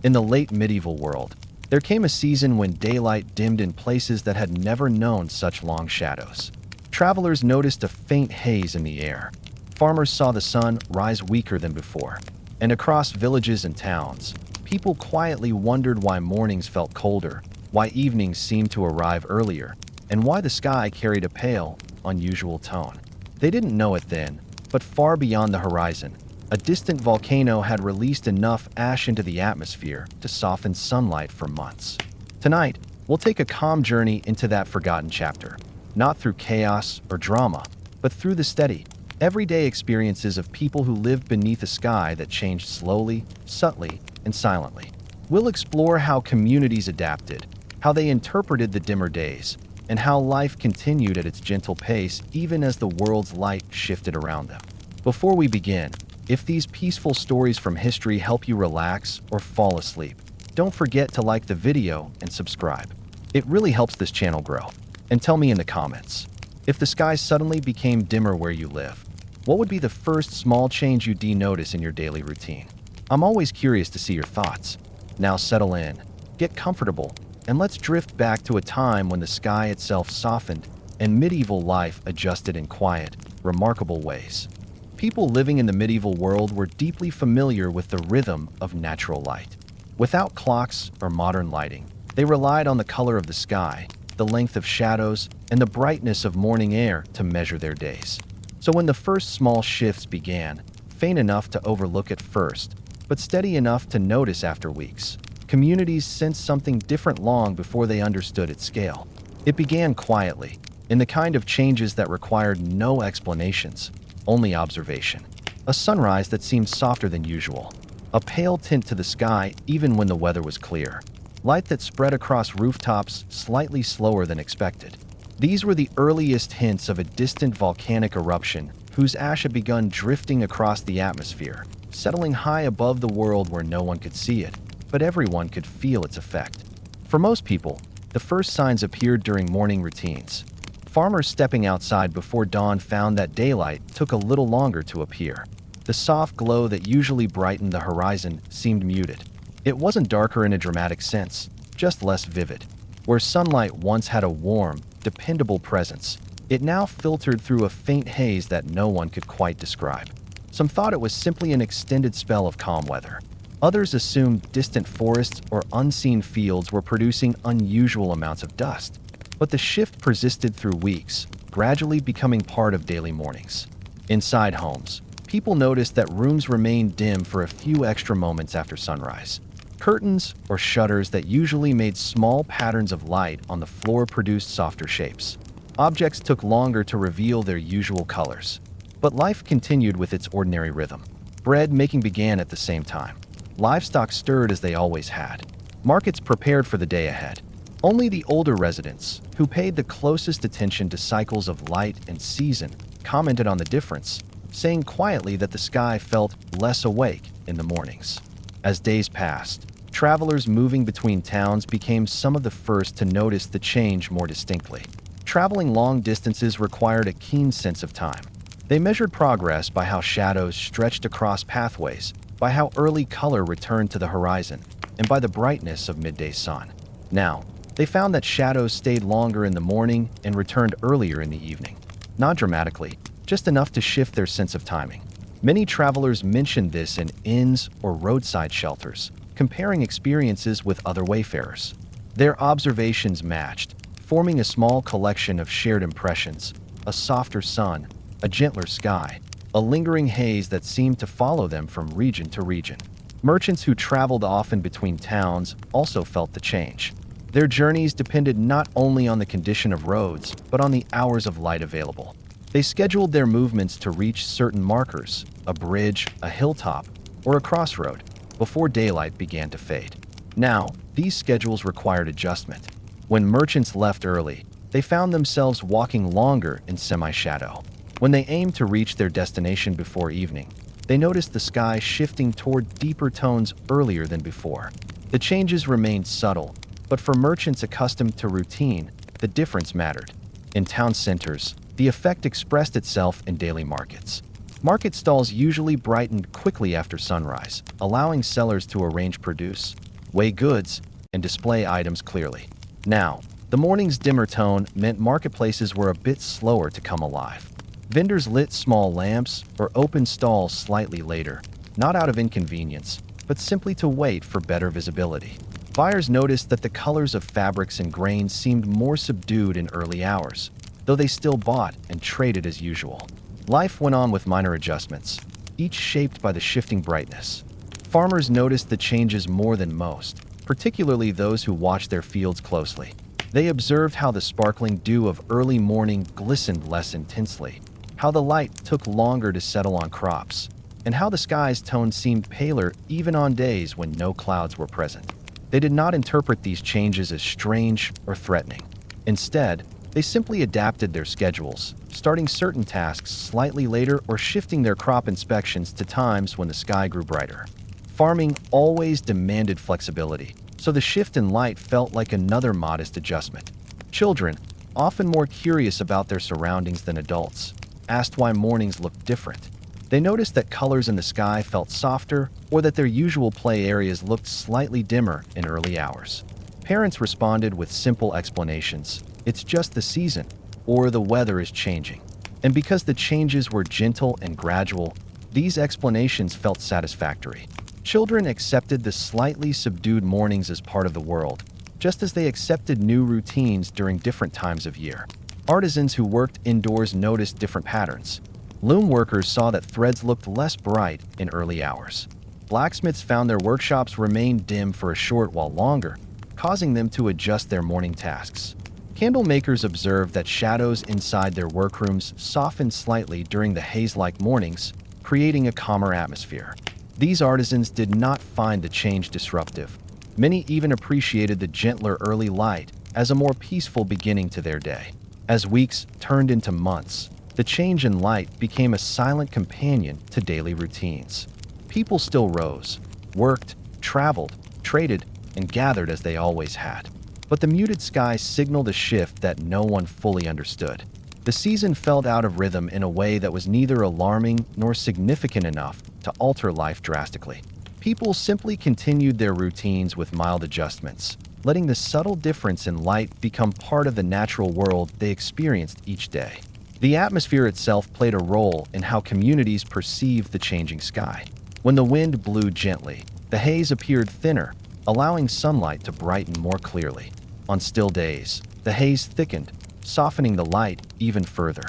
In the late medieval world, there came a season when daylight dimmed in places that had never known such long shadows. Travelers noticed a faint haze in the air. Farmers saw the sun rise weaker than before. And across villages and towns, people quietly wondered why mornings felt colder, why evenings seemed to arrive earlier, and why the sky carried a pale, unusual tone. They didn't know it then, but far beyond the horizon, a distant volcano had released enough ash into the atmosphere to soften sunlight for months. Tonight, we'll take a calm journey into that forgotten chapter, not through chaos or drama, but through the steady, everyday experiences of people who lived beneath a sky that changed slowly, subtly, and silently. We'll explore how communities adapted, how they interpreted the dimmer days, and how life continued at its gentle pace even as the world's light shifted around them. Before we begin, if these peaceful stories from history help you relax or fall asleep, don't forget to like the video and subscribe. It really helps this channel grow. And tell me in the comments, if the sky suddenly became dimmer where you live, what would be the first small change you'd notice in your daily routine? I'm always curious to see your thoughts. Now settle in, get comfortable, and let's drift back to a time when the sky itself softened and medieval life adjusted in quiet, remarkable ways. People living in the medieval world were deeply familiar with the rhythm of natural light. Without clocks or modern lighting, they relied on the color of the sky, the length of shadows, and the brightness of morning air to measure their days. So when the first small shifts began, faint enough to overlook at first, but steady enough to notice after weeks, communities sensed something different long before they understood its scale. It began quietly, in the kind of changes that required no explanations, only observation. A sunrise that seemed softer than usual, a pale tint to the sky even when the weather was clear, light that spread across rooftops slightly slower than expected. These were the earliest hints of a distant volcanic eruption whose ash had begun drifting across the atmosphere, settling high above the world where no one could see it, but everyone could feel its effect. For most people, the first signs appeared during morning routines. Farmers stepping outside before dawn found that daylight took a little longer to appear. The soft glow that usually brightened the horizon seemed muted. It wasn't darker in a dramatic sense, just less vivid. Where sunlight once had a warm, dependable presence, it now filtered through a faint haze that no one could quite describe. Some thought it was simply an extended spell of calm weather. Others assumed distant forests or unseen fields were producing unusual amounts of dust. But the shift persisted through weeks, gradually becoming part of daily mornings. Inside homes, people noticed that rooms remained dim for a few extra moments after sunrise. Curtains or shutters that usually made small patterns of light on the floor produced softer shapes. Objects took longer to reveal their usual colors. But life continued with its ordinary rhythm. Bread making began at the same time. Livestock stirred as they always had. Markets prepared for the day ahead. Only the older residents, who paid the closest attention to cycles of light and season, commented on the difference, saying quietly that the sky felt less awake in the mornings. As days passed, travelers moving between towns became some of the first to notice the change more distinctly. Traveling long distances required a keen sense of time. They measured progress by how shadows stretched across pathways, by how early color returned to the horizon, and by the brightness of midday sun. Now, they found that shadows stayed longer in the morning and returned earlier in the evening. Not dramatically, just enough to shift their sense of timing. Many travelers mentioned this in inns or roadside shelters, comparing experiences with other wayfarers. Their observations matched, forming a small collection of shared impressions: a softer sun, a gentler sky, a lingering haze that seemed to follow them from region to region. Merchants who traveled often between towns also felt the change. Their journeys depended not only on the condition of roads, but on the hours of light available. They scheduled their movements to reach certain markers, a bridge, a hilltop, or a crossroad, before daylight began to fade. Now, these schedules required adjustment. When merchants left early, they found themselves walking longer in semi-shadow. When they aimed to reach their destination before evening, they noticed the sky shifting toward deeper tones earlier than before. The changes remained subtle, but for merchants accustomed to routine, the difference mattered. In town centers, the effect expressed itself in daily markets. Market stalls usually brightened quickly after sunrise, allowing sellers to arrange produce. weigh goods, and display items clearly. Now, the morning's dimmer tone meant marketplaces were a bit slower to come alive. Vendors lit small lamps or opened stalls slightly later, not out of inconvenience, but simply to wait for better visibility. Buyers noticed that the colors of fabrics and grains seemed more subdued in early hours, though they still bought and traded as usual. Life went on with minor adjustments, each shaped by the shifting brightness. Farmers noticed the changes more than most, particularly those who watched their fields closely. They observed how the sparkling dew of early morning glistened less intensely, how the light took longer to settle on crops, and how the sky's tone seemed paler even on days when no clouds were present. They did not interpret these changes as strange or threatening. Instead, they simply adapted their schedules, starting certain tasks slightly later or shifting their crop inspections to times when the sky grew brighter. Farming always demanded flexibility, so the shift in light felt like another modest adjustment. Children, often more curious about their surroundings than adults, asked why mornings looked different. They noticed that colors in the sky felt softer or that their usual play areas looked slightly dimmer in early hours. Parents responded with simple explanations. It's just the season, or the weather is changing. And because the changes were gentle and gradual, these explanations felt satisfactory. Children accepted the slightly subdued mornings as part of the world, just as they accepted new routines during different times of year. Artisans who worked indoors noticed different patterns. Loom workers saw that threads looked less bright in early hours. Blacksmiths found their workshops remained dim for a short while longer, causing them to adjust their morning tasks. Candle makers observed that shadows inside their workrooms softened slightly during the haze-like mornings, creating a calmer atmosphere. These artisans did not find the change disruptive. Many even appreciated the gentler early light as a more peaceful beginning to their day. As weeks turned into months, the change in light became a silent companion to daily routines. People still rose, worked, traveled, traded, and gathered as they always had. But the muted sky signaled a shift that no one fully understood. The season felt out of rhythm in a way that was neither alarming nor significant enough to alter life drastically. People simply continued their routines with mild adjustments, letting the subtle difference in light become part of the natural world they experienced each day. The atmosphere itself played a role in how communities perceived the changing sky. When the wind blew gently, the haze appeared thinner, allowing sunlight to brighten more clearly. On still days, the haze thickened, softening the light even further.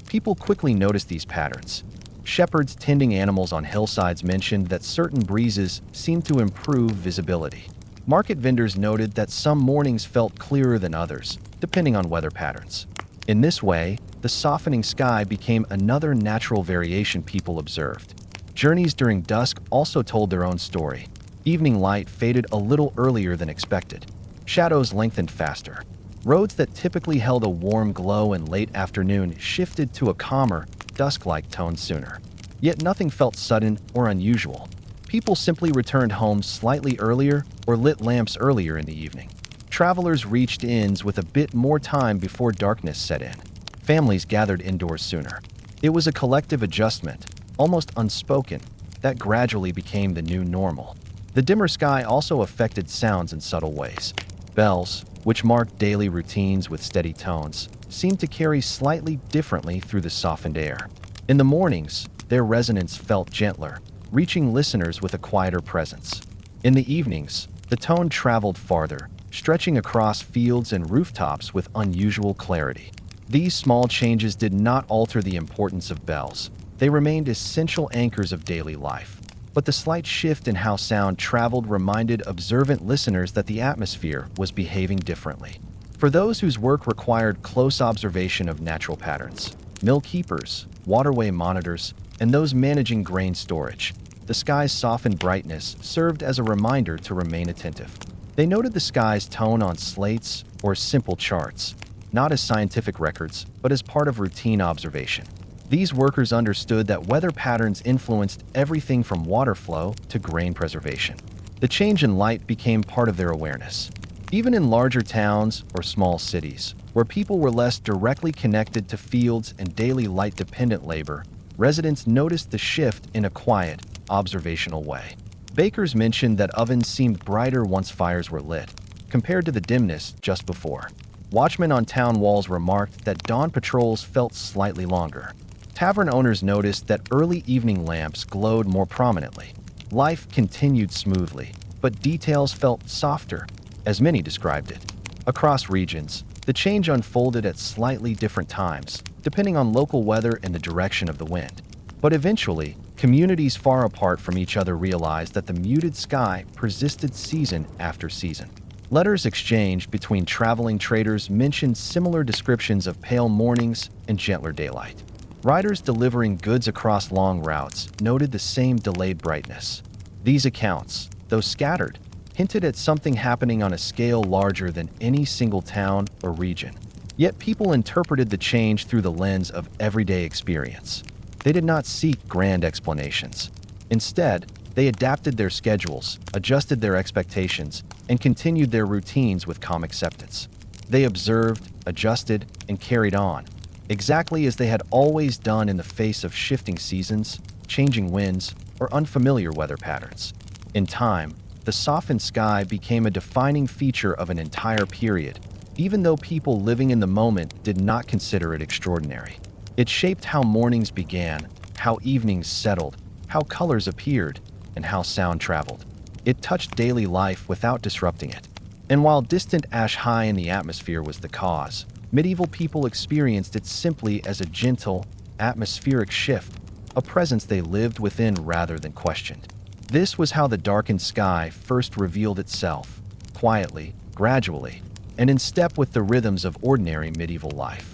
People quickly noticed these patterns. Shepherds tending animals on hillsides mentioned that certain breezes seemed to improve visibility. Market vendors noted that some mornings felt clearer than others, depending on weather patterns. In this way, the softening sky became another natural variation people observed. Journeys during dusk also told their own story. Evening light faded a little earlier than expected. Shadows lengthened faster. Roads that typically held a warm glow in late afternoon shifted to a calmer, dusk-like tone sooner. Yet nothing felt sudden or unusual. People simply returned home slightly earlier or lit lamps earlier in the evening. Travelers reached inns with a bit more time before darkness set in. Families gathered indoors sooner. It was a collective adjustment, almost unspoken, that gradually became the new normal. The dimmer sky also affected sounds in subtle ways. Bells, which marked daily routines with steady tones, seemed to carry slightly differently through the softened air. In the mornings, their resonance felt gentler, reaching listeners with a quieter presence. In the evenings, the tone traveled farther, stretching across fields and rooftops with unusual clarity. These small changes did not alter the importance of bells. They remained essential anchors of daily life. But the slight shift in how sound traveled reminded observant listeners that the atmosphere was behaving differently. For those whose work required close observation of natural patterns, mill keepers, waterway monitors, and those managing grain storage, the sky's softened brightness served as a reminder to remain attentive. They noted the sky's tone on slates or simple charts, not as scientific records, but as part of routine observation. These workers understood that weather patterns influenced everything from water flow to grain preservation. The change in light became part of their awareness. Even in larger towns or small cities, where people were less directly connected to fields and daily light-dependent labor, residents noticed the shift in a quiet, observational way. Bakers mentioned that ovens seemed brighter once fires were lit, compared to the dimness just before. Watchmen on town walls remarked that dawn patrols felt slightly longer. Tavern owners noticed that early evening lamps glowed more prominently. Life continued smoothly, but details felt softer, as many described it. Across regions, the change unfolded at slightly different times, depending on local weather and the direction of the wind. But eventually, communities far apart from each other realized that the muted sky persisted season after season. Letters exchanged between traveling traders mentioned similar descriptions of pale mornings and gentler daylight. Riders delivering goods across long routes noted the same delayed brightness. These accounts, though scattered, hinted at something happening on a scale larger than any single town or region. Yet people interpreted the change through the lens of everyday experience. They did not seek grand explanations. Instead, they adapted their schedules, adjusted their expectations, and continued their routines with calm acceptance. They observed, adjusted, and carried on, exactly as they had always done in the face of shifting seasons, changing winds, or unfamiliar weather patterns. In time, the softened sky became a defining feature of an entire period, even though people living in the moment did not consider it extraordinary. It shaped how mornings began, how evenings settled, how colors appeared, and how sound traveled. It touched daily life without disrupting it. And while distant ash high in the atmosphere was the cause, medieval people experienced it simply as a gentle, atmospheric shift, a presence they lived within rather than questioned. This was how the darkened sky first revealed itself, quietly, gradually, and in step with the rhythms of ordinary medieval life.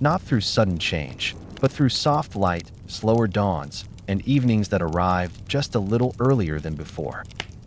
Not through sudden change, but through soft light, slower dawns, and evenings that arrived just a little earlier than before.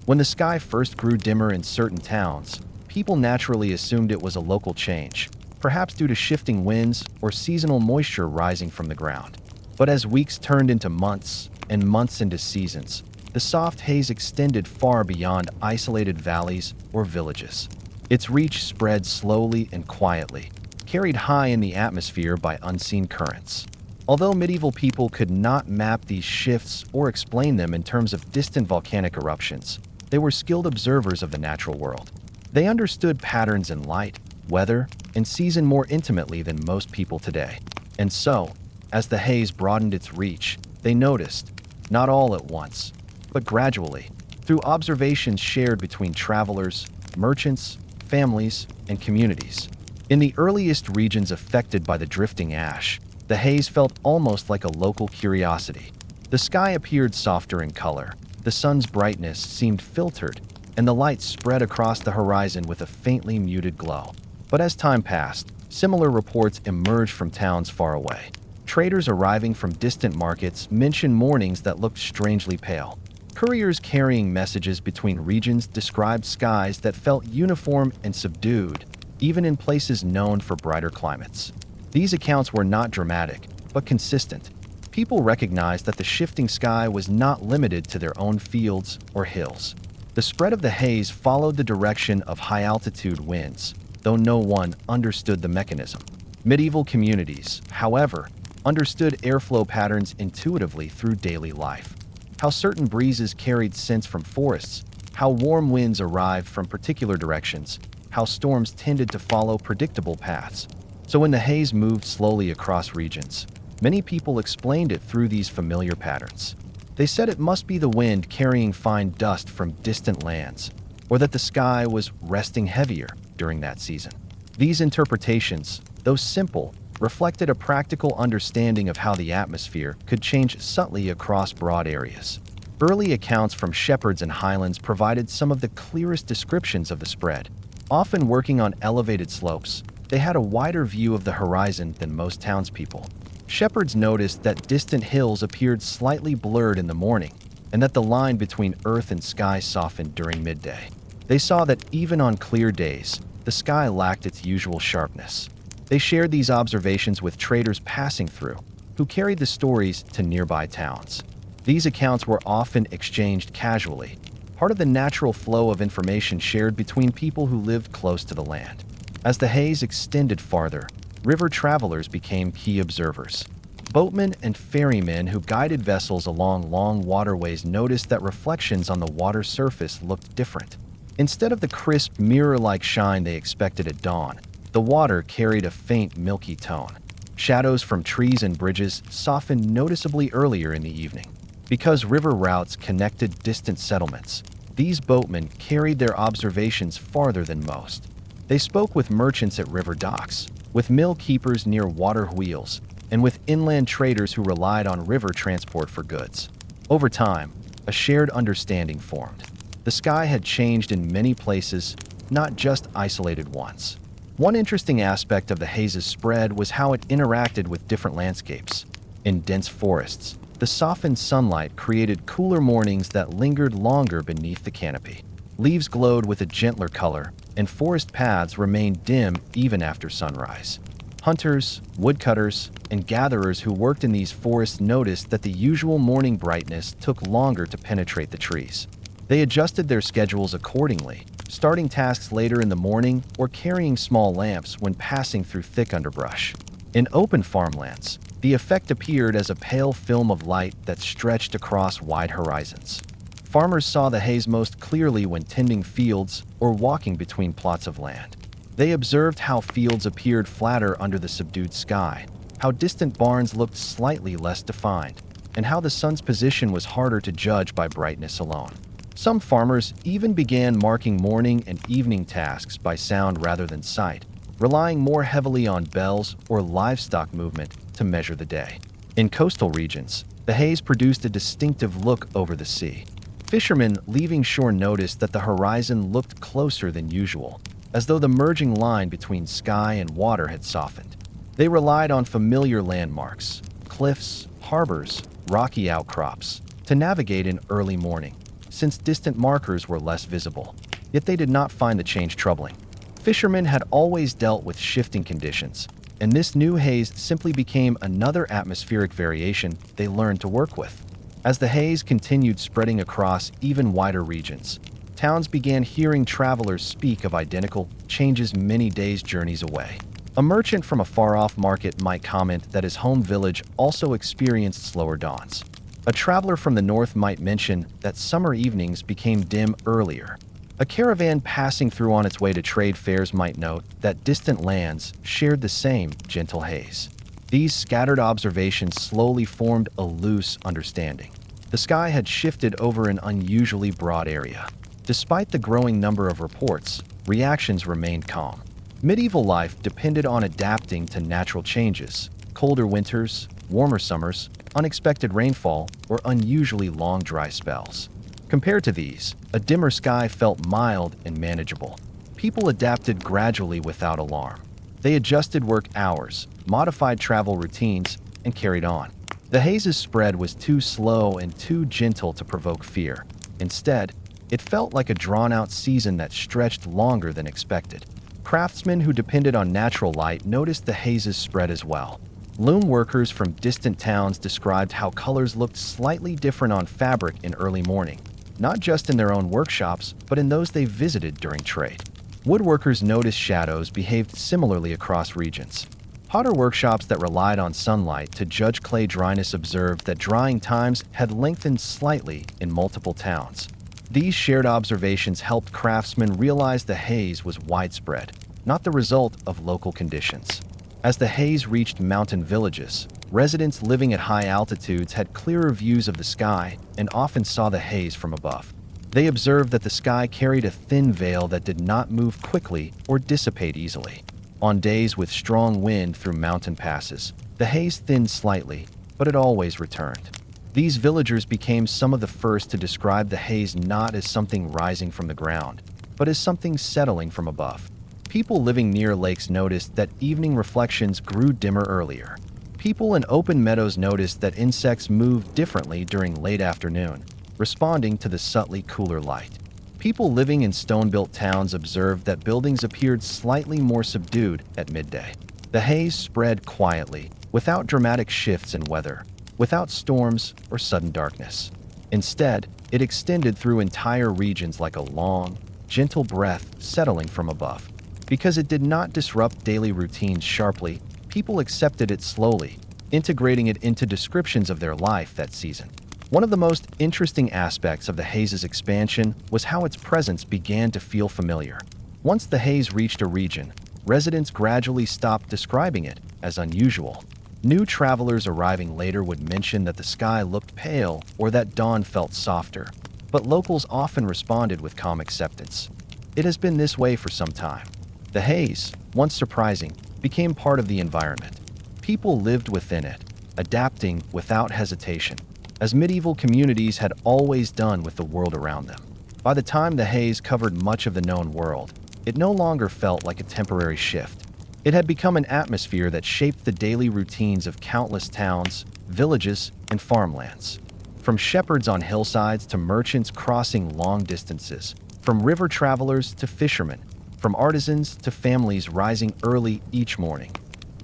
When the sky first grew dimmer in certain towns, people naturally assumed it was a local change, perhaps due to shifting winds or seasonal moisture rising from the ground. But as weeks turned into months and months into seasons, the soft haze extended far beyond isolated valleys or villages. Its reach spread slowly and quietly, carried high in the atmosphere by unseen currents. Although medieval people could not map these shifts or explain them in terms of distant volcanic eruptions, they were skilled observers of the natural world. They understood patterns in light, weather, and season more intimately than most people today. And so, as the haze broadened its reach, they noticed, not all at once, but gradually, through observations shared between travelers, merchants, families, and communities. In the earliest regions affected by the drifting ash, the haze felt almost like a local curiosity. The sky appeared softer in color, the sun's brightness seemed filtered, and the light spread across the horizon with a faintly muted glow. But as time passed, similar reports emerged from towns far away. Traders arriving from distant markets mentioned mornings that looked strangely pale. Couriers carrying messages between regions described skies that felt uniform and subdued, even in places known for brighter climates. These accounts were not dramatic, but consistent. People recognized that the shifting sky was not limited to their own fields or hills. The spread of the haze followed the direction of high-altitude winds, though no one understood the mechanism. Medieval communities, however, understood airflow patterns intuitively through daily life. How certain breezes carried scents from forests, how warm winds arrived from particular directions, how storms tended to follow predictable paths. So when the haze moved slowly across regions, many people explained it through these familiar patterns. They said it must be the wind carrying fine dust from distant lands, or that the sky was resting heavier during that season. These interpretations, though simple, reflected a practical understanding of how the atmosphere could change subtly across broad areas. Early accounts from shepherds and highlands provided some of the clearest descriptions of the spread. Often working on elevated slopes, they had a wider view of the horizon than most townspeople. Shepherds noticed that distant hills appeared slightly blurred in the morning, and that the line between earth and sky softened during midday. They saw that even on clear days, the sky lacked its usual sharpness. They shared these observations with traders passing through, who carried the stories to nearby towns. These accounts were often exchanged casually, part of the natural flow of information shared between people who lived close to the land. As the haze extended farther, river travelers became key observers. Boatmen and ferrymen who guided vessels along long waterways noticed that reflections on the water surface looked different. Instead of the crisp, mirror-like shine they expected at dawn, the water carried a faint, milky tone. Shadows from trees and bridges softened noticeably earlier in the evening. Because river routes connected distant settlements, these boatmen carried their observations farther than most. They spoke with merchants at river docks, with mill keepers near water wheels, and with inland traders who relied on river transport for goods. Over time, a shared understanding formed. The sky had changed in many places, not just isolated ones. One interesting aspect of the Haze's spread was how it interacted with different landscapes. In dense forests, the softened sunlight created cooler mornings that lingered longer beneath the canopy. Leaves glowed with a gentler color, and forest paths remained dim even after sunrise. Hunters, woodcutters, and gatherers who worked in these forests noticed that the usual morning brightness took longer to penetrate the trees. They adjusted their schedules accordingly, starting tasks later in the morning or carrying small lamps when passing through thick underbrush. In open farmlands, the effect appeared as a pale film of light that stretched across wide horizons. Farmers saw the haze most clearly when tending fields or walking between plots of land. They observed how fields appeared flatter under the subdued sky, how distant barns looked slightly less defined, and how the sun's position was harder to judge by brightness alone. Some farmers even began marking morning and evening tasks by sound rather than sight, relying more heavily on bells or livestock movement to measure the day. In coastal regions, the haze produced a distinctive look over the sea. Fishermen leaving shore noticed that the horizon looked closer than usual, as though the merging line between sky and water had softened. They relied on familiar landmarks, cliffs, harbors, rocky outcrops, to navigate in early morning, since distant markers were less visible. Yet they did not find the change troubling. Fishermen had always dealt with shifting conditions, and this new haze simply became another atmospheric variation they learned to work with. As the haze continued spreading across even wider regions, towns began hearing travelers speak of identical changes many days' journeys away. A merchant from a far-off market might comment that his home village also experienced slower dawns. A traveler from the north might mention that summer evenings became dim earlier. A caravan passing through on its way to trade fairs might note that distant lands shared the same gentle haze. These scattered observations slowly formed a loose understanding. The sky had shifted over an unusually broad area. Despite the growing number of reports, reactions remained calm. Medieval life depended on adapting to natural changes: colder winters, warmer summers, unexpected rainfall, or unusually long dry spells. Compared to these, a dimmer sky felt mild and manageable. People adapted gradually without alarm. They adjusted work hours, modified travel routines, and carried on. The haze's spread was too slow and too gentle to provoke fear. Instead, it felt like a drawn-out season that stretched longer than expected. Craftsmen who depended on natural light noticed the haze's spread as well. Loom workers from distant towns described how colors looked slightly different on fabric in early morning, not just in their own workshops, but in those they visited during trade. Woodworkers noticed shadows behaved similarly across regions. Potter workshops that relied on sunlight to judge clay dryness observed that drying times had lengthened slightly in multiple towns. These shared observations helped craftsmen realize the haze was widespread, not the result of local conditions. As the haze reached mountain villages, residents living at high altitudes had clearer views of the sky and often saw the haze from above. They observed that the sky carried a thin veil that did not move quickly or dissipate easily. On days with strong wind through mountain passes, the haze thinned slightly, but it always returned. These villagers became some of the first to describe the haze not as something rising from the ground, but as something settling from above. People living near lakes noticed that evening reflections grew dimmer earlier. People in open meadows noticed that insects moved differently during late afternoon, responding to the subtly cooler light. People living in stone-built towns observed that buildings appeared slightly more subdued at midday. The haze spread quietly, without dramatic shifts in weather, without storms or sudden darkness. Instead, it extended through entire regions like a long, gentle breath settling from above. Because it did not disrupt daily routines sharply, people accepted it slowly, integrating it into descriptions of their life that season. One of the most interesting aspects of the haze's expansion was how its presence began to feel familiar. Once the haze reached a region, residents gradually stopped describing it as unusual. New travelers arriving later would mention that the sky looked pale or that dawn felt softer, but locals often responded with calm acceptance. It has been this way for some time. The haze, once surprising, became part of the environment. People lived within it, adapting without hesitation, as medieval communities had always done with the world around them. By the time the haze covered much of the known world, it no longer felt like a temporary shift. It had become an atmosphere that shaped the daily routines of countless towns, villages, and farmlands. From shepherds on hillsides to merchants crossing long distances, from river travelers to fishermen, from artisans to families rising early each morning.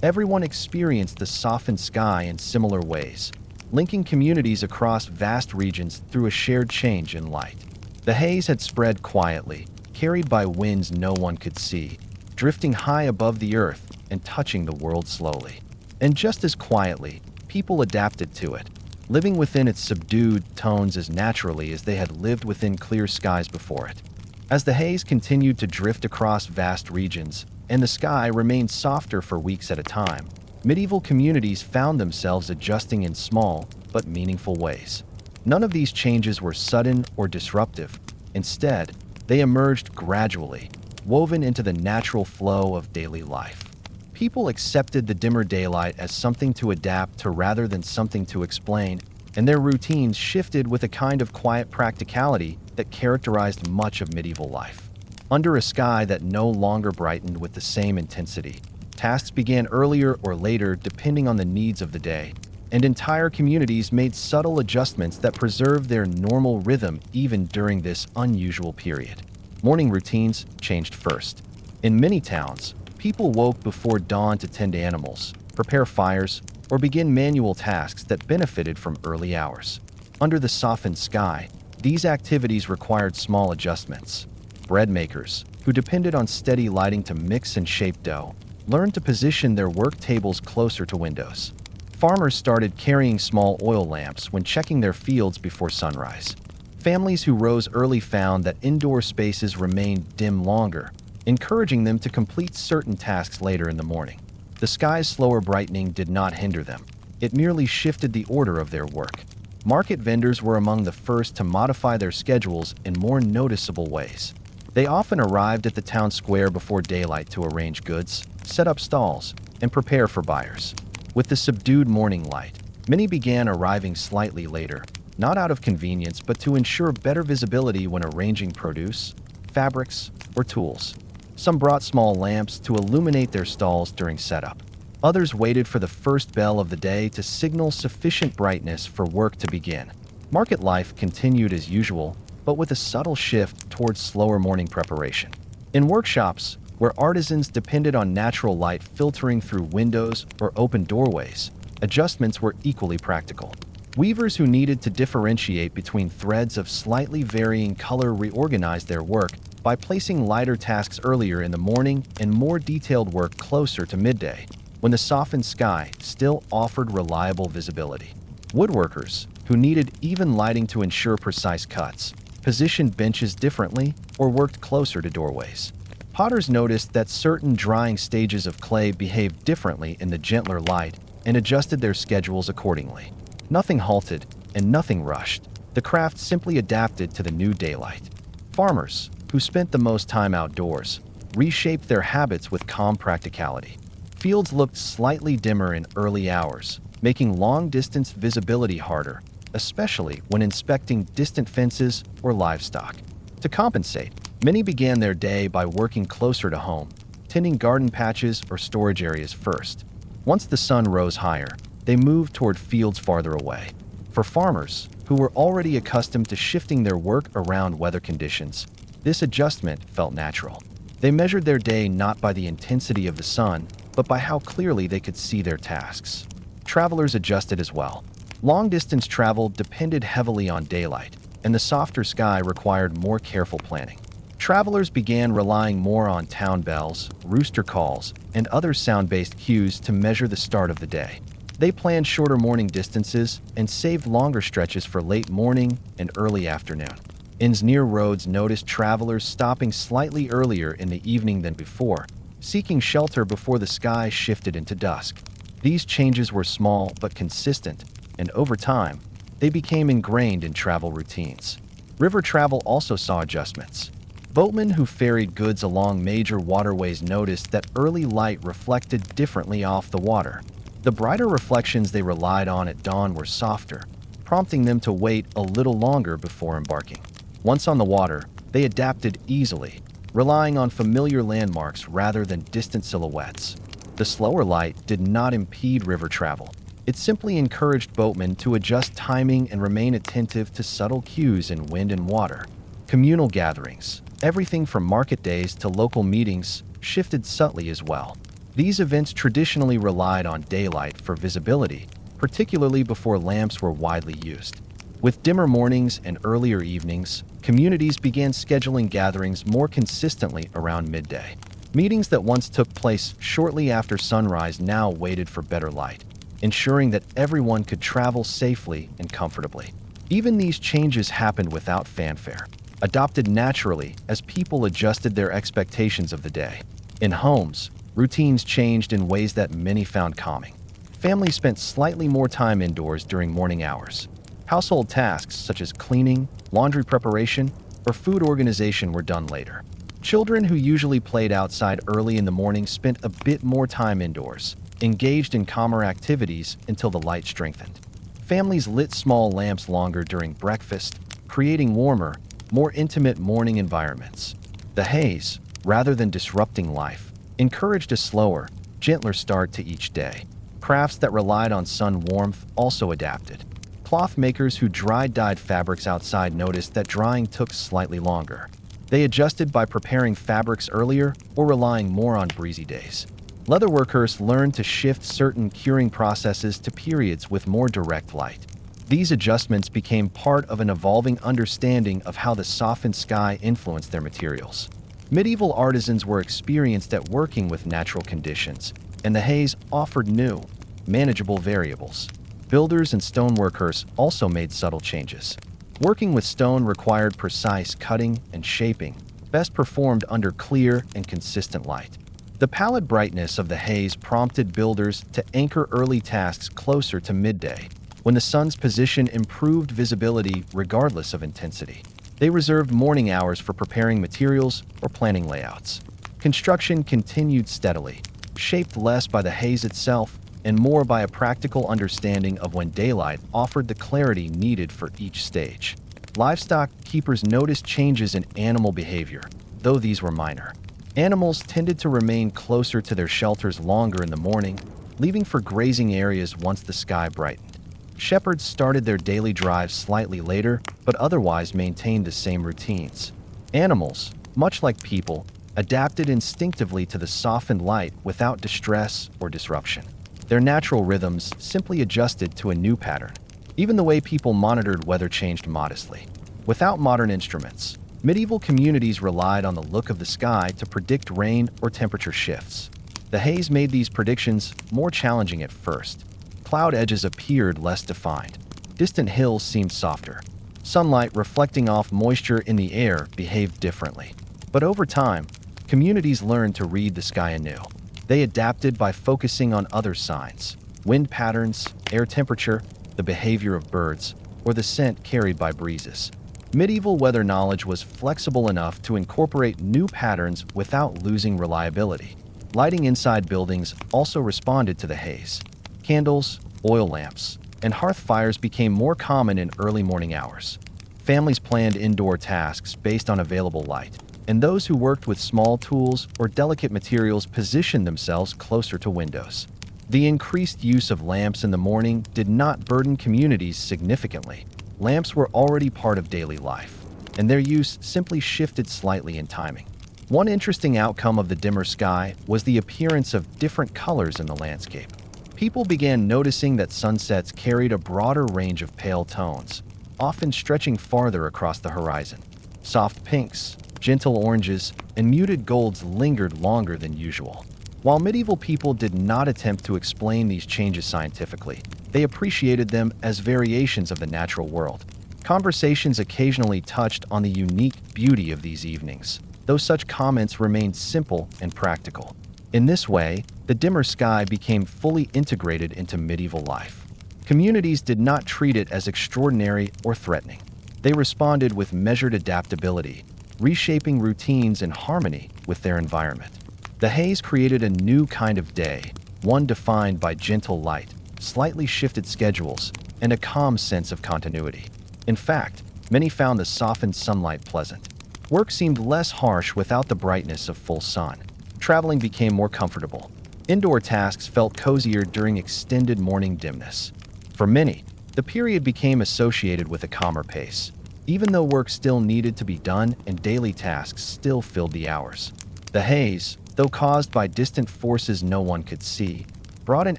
Everyone experienced the softened sky in similar ways, linking communities across vast regions through a shared change in light. The haze had spread quietly, carried by winds no one could see, drifting high above the earth and touching the world slowly. And just as quietly, people adapted to it, living within its subdued tones as naturally as they had lived within clear skies before it. As the haze continued to drift across vast regions, and the sky remained softer for weeks at a time, medieval communities found themselves adjusting in small but meaningful ways. None of these changes were sudden or disruptive. Instead, they emerged gradually, woven into the natural flow of daily life. People accepted the dimmer daylight as something to adapt to rather than something to explain, and their routines shifted with a kind of quiet practicality that characterized much of medieval life. Under a sky that no longer brightened with the same intensity, tasks began earlier or later depending on the needs of the day, and entire communities made subtle adjustments that preserved their normal rhythm even during this unusual period. Morning routines changed first. In many towns, people woke before dawn to tend animals, prepare fires, or begin manual tasks that benefited from early hours. Under the softened sky, these activities required small adjustments. Bread makers, who depended on steady lighting to mix and shape dough, learned to position their work tables closer to windows. Farmers started carrying small oil lamps when checking their fields before sunrise. Families who rose early found that indoor spaces remained dim longer, encouraging them to complete certain tasks later in the morning. The sky's slower brightening did not hinder them. It merely shifted the order of their work. Market vendors were among the first to modify their schedules in more noticeable ways. They often arrived at the town square before daylight to arrange goods, set up stalls, and prepare for buyers. With the subdued morning light, many began arriving slightly later, not out of convenience but to ensure better visibility when arranging produce, fabrics, or tools. Some brought small lamps to illuminate their stalls during setup. Others waited for the first bell of the day to signal sufficient brightness for work to begin. Market life continued as usual, but with a subtle shift towards slower morning preparation. In workshops, where artisans depended on natural light filtering through windows or open doorways, adjustments were equally practical. Weavers who needed to differentiate between threads of slightly varying color reorganized their work by placing lighter tasks earlier in the morning and more detailed work closer to midday, when the softened sky still offered reliable visibility. Woodworkers, who needed even lighting to ensure precise cuts, positioned benches differently or worked closer to doorways. Potters noticed that certain drying stages of clay behaved differently in the gentler light and adjusted their schedules accordingly. Nothing halted and nothing rushed. The craft simply adapted to the new daylight. Farmers, who spent the most time outdoors, reshaped their habits with calm practicality. Fields looked slightly dimmer in early hours, making long-distance visibility harder, especially when inspecting distant fences or livestock. To compensate, many began their day by working closer to home, tending garden patches or storage areas first. Once the sun rose higher, they moved toward fields farther away. For farmers, who were already accustomed to shifting their work around weather conditions, this adjustment felt natural. They measured their day not by the intensity of the sun, but by how clearly they could see their tasks. Travelers adjusted as well. Long-distance travel depended heavily on daylight, and the softer sky required more careful planning. Travelers began relying more on town bells, rooster calls, and other sound-based cues to measure the start of the day. They planned shorter morning distances and saved longer stretches for late morning and early afternoon. Inns near roads noticed travelers stopping slightly earlier in the evening than before, seeking shelter before the sky shifted into dusk. These changes were small but consistent, and over time, they became ingrained in travel routines. River travel also saw adjustments. Boatmen who ferried goods along major waterways noticed that early light reflected differently off the water. The brighter reflections they relied on at dawn were softer, prompting them to wait a little longer before embarking. Once on the water, they adapted easily, relying on familiar landmarks rather than distant silhouettes. The slower light did not impede river travel. It simply encouraged boatmen to adjust timing and remain attentive to subtle cues in wind and water. Communal gatherings, everything from market days to local meetings, shifted subtly as well. These events traditionally relied on daylight for visibility, particularly before lamps were widely used. With dimmer mornings and earlier evenings, communities began scheduling gatherings more consistently around midday. Meetings that once took place shortly after sunrise now waited for better light, ensuring that everyone could travel safely and comfortably. Even these changes happened without fanfare, adopted naturally as people adjusted their expectations of the day. In homes, routines changed in ways that many found calming. Families spent slightly more time indoors during morning hours. Household tasks such as cleaning, laundry preparation, or food organization were done later. Children who usually played outside early in the morning spent a bit more time indoors, engaged in calmer activities until the light strengthened. Families lit small lamps longer during breakfast, creating warmer, more intimate morning environments. The haze, rather than disrupting life, encouraged a slower, gentler start to each day. Crafts that relied on sun warmth also adapted. Cloth makers who dyed fabrics outside noticed that drying took slightly longer. They adjusted by preparing fabrics earlier or relying more on breezy days. Leatherworkers learned to shift certain curing processes to periods with more direct light. These adjustments became part of an evolving understanding of how the softened sky influenced their materials. Medieval artisans were experienced at working with natural conditions, and the haze offered new, manageable variables. Builders and stoneworkers also made subtle changes. Working with stone required precise cutting and shaping, best performed under clear and consistent light. The pallid brightness of the haze prompted builders to anchor early tasks closer to midday, when the sun's position improved visibility regardless of intensity. They reserved morning hours for preparing materials or planning layouts. Construction continued steadily, shaped less by the haze itself and more by a practical understanding of when daylight offered the clarity needed for each stage. Livestock keepers noticed changes in animal behavior, though these were minor. Animals tended to remain closer to their shelters longer in the morning, leaving for grazing areas once the sky brightened. Shepherds started their daily drives slightly later, but otherwise maintained the same routines. Animals, much like people, adapted instinctively to the softened light without distress or disruption. Their natural rhythms simply adjusted to a new pattern. Even the way people monitored weather changed modestly. Without modern instruments, medieval communities relied on the look of the sky to predict rain or temperature shifts. The haze made these predictions more challenging at first. Cloud edges appeared less defined. Distant hills seemed softer. Sunlight reflecting off moisture in the air behaved differently. But over time, communities learned to read the sky anew. They adapted by focusing on other signs: wind patterns, air temperature, the behavior of birds, or the scent carried by breezes. Medieval weather knowledge was flexible enough to incorporate new patterns without losing reliability. Lighting inside buildings also responded to the haze. Candles, oil lamps, and hearth fires became more common in early morning hours. Families planned indoor tasks based on available light, and those who worked with small tools or delicate materials positioned themselves closer to windows. The increased use of lamps in the morning did not burden communities significantly. Lamps were already part of daily life, and their use simply shifted slightly in timing. One interesting outcome of the dimmer sky was the appearance of different colors in the landscape. People began noticing that sunsets carried a broader range of pale tones, often stretching farther across the horizon. Soft pinks, gentle oranges, and muted golds lingered longer than usual. While medieval people did not attempt to explain these changes scientifically, they appreciated them as variations of the natural world. Conversations occasionally touched on the unique beauty of these evenings, though such comments remained simple and practical. In this way, the dimmer sky became fully integrated into medieval life. Communities did not treat it as extraordinary or threatening. They responded with measured adaptability, reshaping routines in harmony with their environment. The haze created a new kind of day, one defined by gentle light, slightly shifted schedules, and a calm sense of continuity. In fact, many found the softened sunlight pleasant. Work seemed less harsh without the brightness of full sun. Traveling became more comfortable. Indoor tasks felt cozier during extended morning dimness. For many, the period became associated with a calmer pace, even though work still needed to be done and daily tasks still filled the hours. The haze, though caused by distant forces no one could see, brought an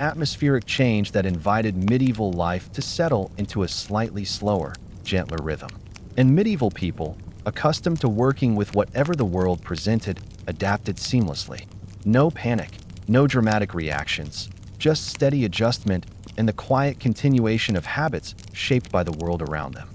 atmospheric change that invited medieval life to settle into a slightly slower, gentler rhythm. And medieval people, accustomed to working with whatever the world presented, adapted seamlessly. No panic, no dramatic reactions, just steady adjustment and the quiet continuation of habits shaped by the world around them.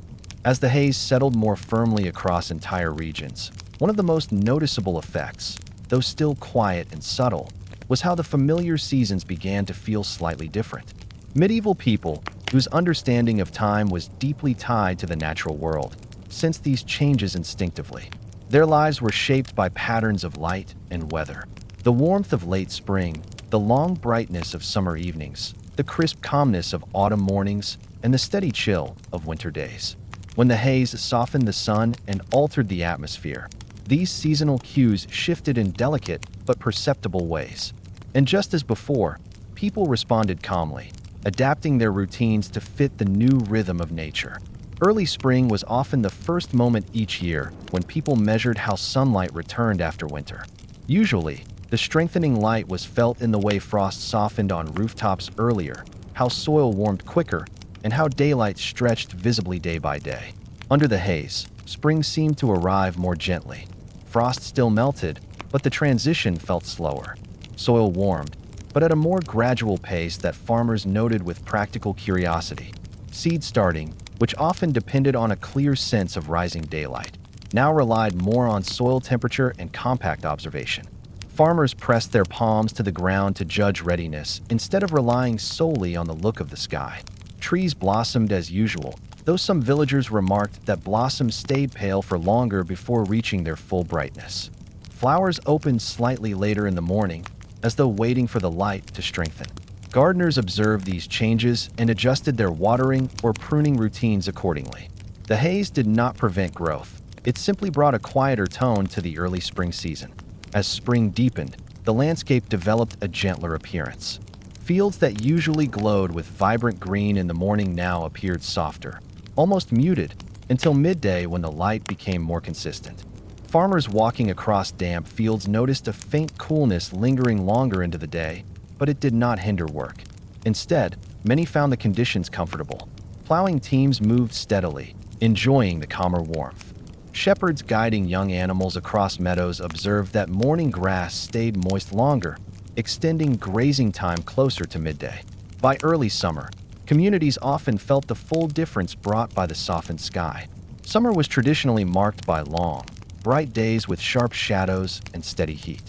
As the haze settled more firmly across entire regions, one of the most noticeable effects, though still quiet and subtle, was how the familiar seasons began to feel slightly different. Medieval people, whose understanding of time was deeply tied to the natural world, sensed these changes instinctively. Their lives were shaped by patterns of light and weather. The warmth of late spring, the long brightness of summer evenings, the crisp calmness of autumn mornings, and the steady chill of winter days. When the haze softened the sun and altered the atmosphere, these seasonal cues shifted in delicate but perceptible ways. And just as before, people responded calmly, adapting their routines to fit the new rhythm of nature. Early spring was often the first moment each year when people measured how sunlight returned after winter. Usually, the strengthening light was felt in the way frost softened on rooftops earlier, how soil warmed quicker, and how daylight stretched visibly day by day. Under the haze, spring seemed to arrive more gently. Frost still melted, but the transition felt slower. Soil warmed, but at a more gradual pace that farmers noted with practical curiosity. Seed starting, which often depended on a clear sense of rising daylight, now relied more on soil temperature and compact observation. Farmers pressed their palms to the ground to judge readiness instead of relying solely on the look of the sky. Trees blossomed as usual, though some villagers remarked that blossoms stayed pale for longer before reaching their full brightness. Flowers opened slightly later in the morning, as though waiting for the light to strengthen. Gardeners observed these changes and adjusted their watering or pruning routines accordingly. The haze did not prevent growth. It simply brought a quieter tone to the early spring season. As spring deepened, the landscape developed a gentler appearance. Fields that usually glowed with vibrant green in the morning now appeared softer, almost muted, until midday when the light became more consistent. Farmers walking across damp fields noticed a faint coolness lingering longer into the day, but it did not hinder work. Instead, many found the conditions comfortable. Plowing teams moved steadily, enjoying the calmer warmth. Shepherds guiding young animals across meadows observed that morning grass stayed moist longer, extending grazing time closer to midday. By early summer, communities often felt the full difference brought by the softened sky. Summer was traditionally marked by long, bright days with sharp shadows and steady heat.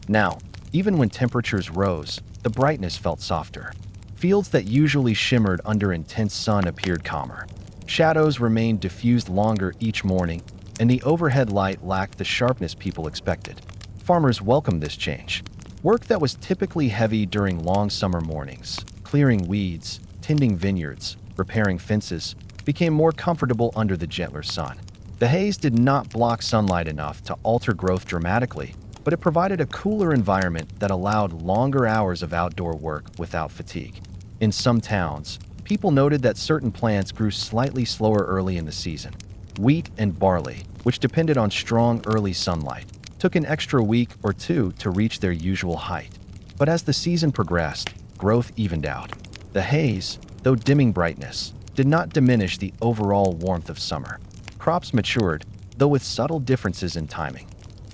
Now, even when temperatures rose, the brightness felt softer. Fields that usually shimmered under intense sun appeared calmer. Shadows remained diffused longer each morning, and the overhead light lacked the sharpness people expected. Farmers welcomed this change. Work that was typically heavy during long summer mornings, clearing weeds, tending vineyards, repairing fences, became more comfortable under the gentler sun. The haze did not block sunlight enough to alter growth dramatically, but it provided a cooler environment that allowed longer hours of outdoor work without fatigue. In some towns, people noted that certain plants grew slightly slower early in the season. Wheat and barley, which depended on strong early sunlight, took an extra week or two to reach their usual height. But as the season progressed, growth evened out. The haze, though dimming brightness, did not diminish the overall warmth of summer. Crops matured, though with subtle differences in timing.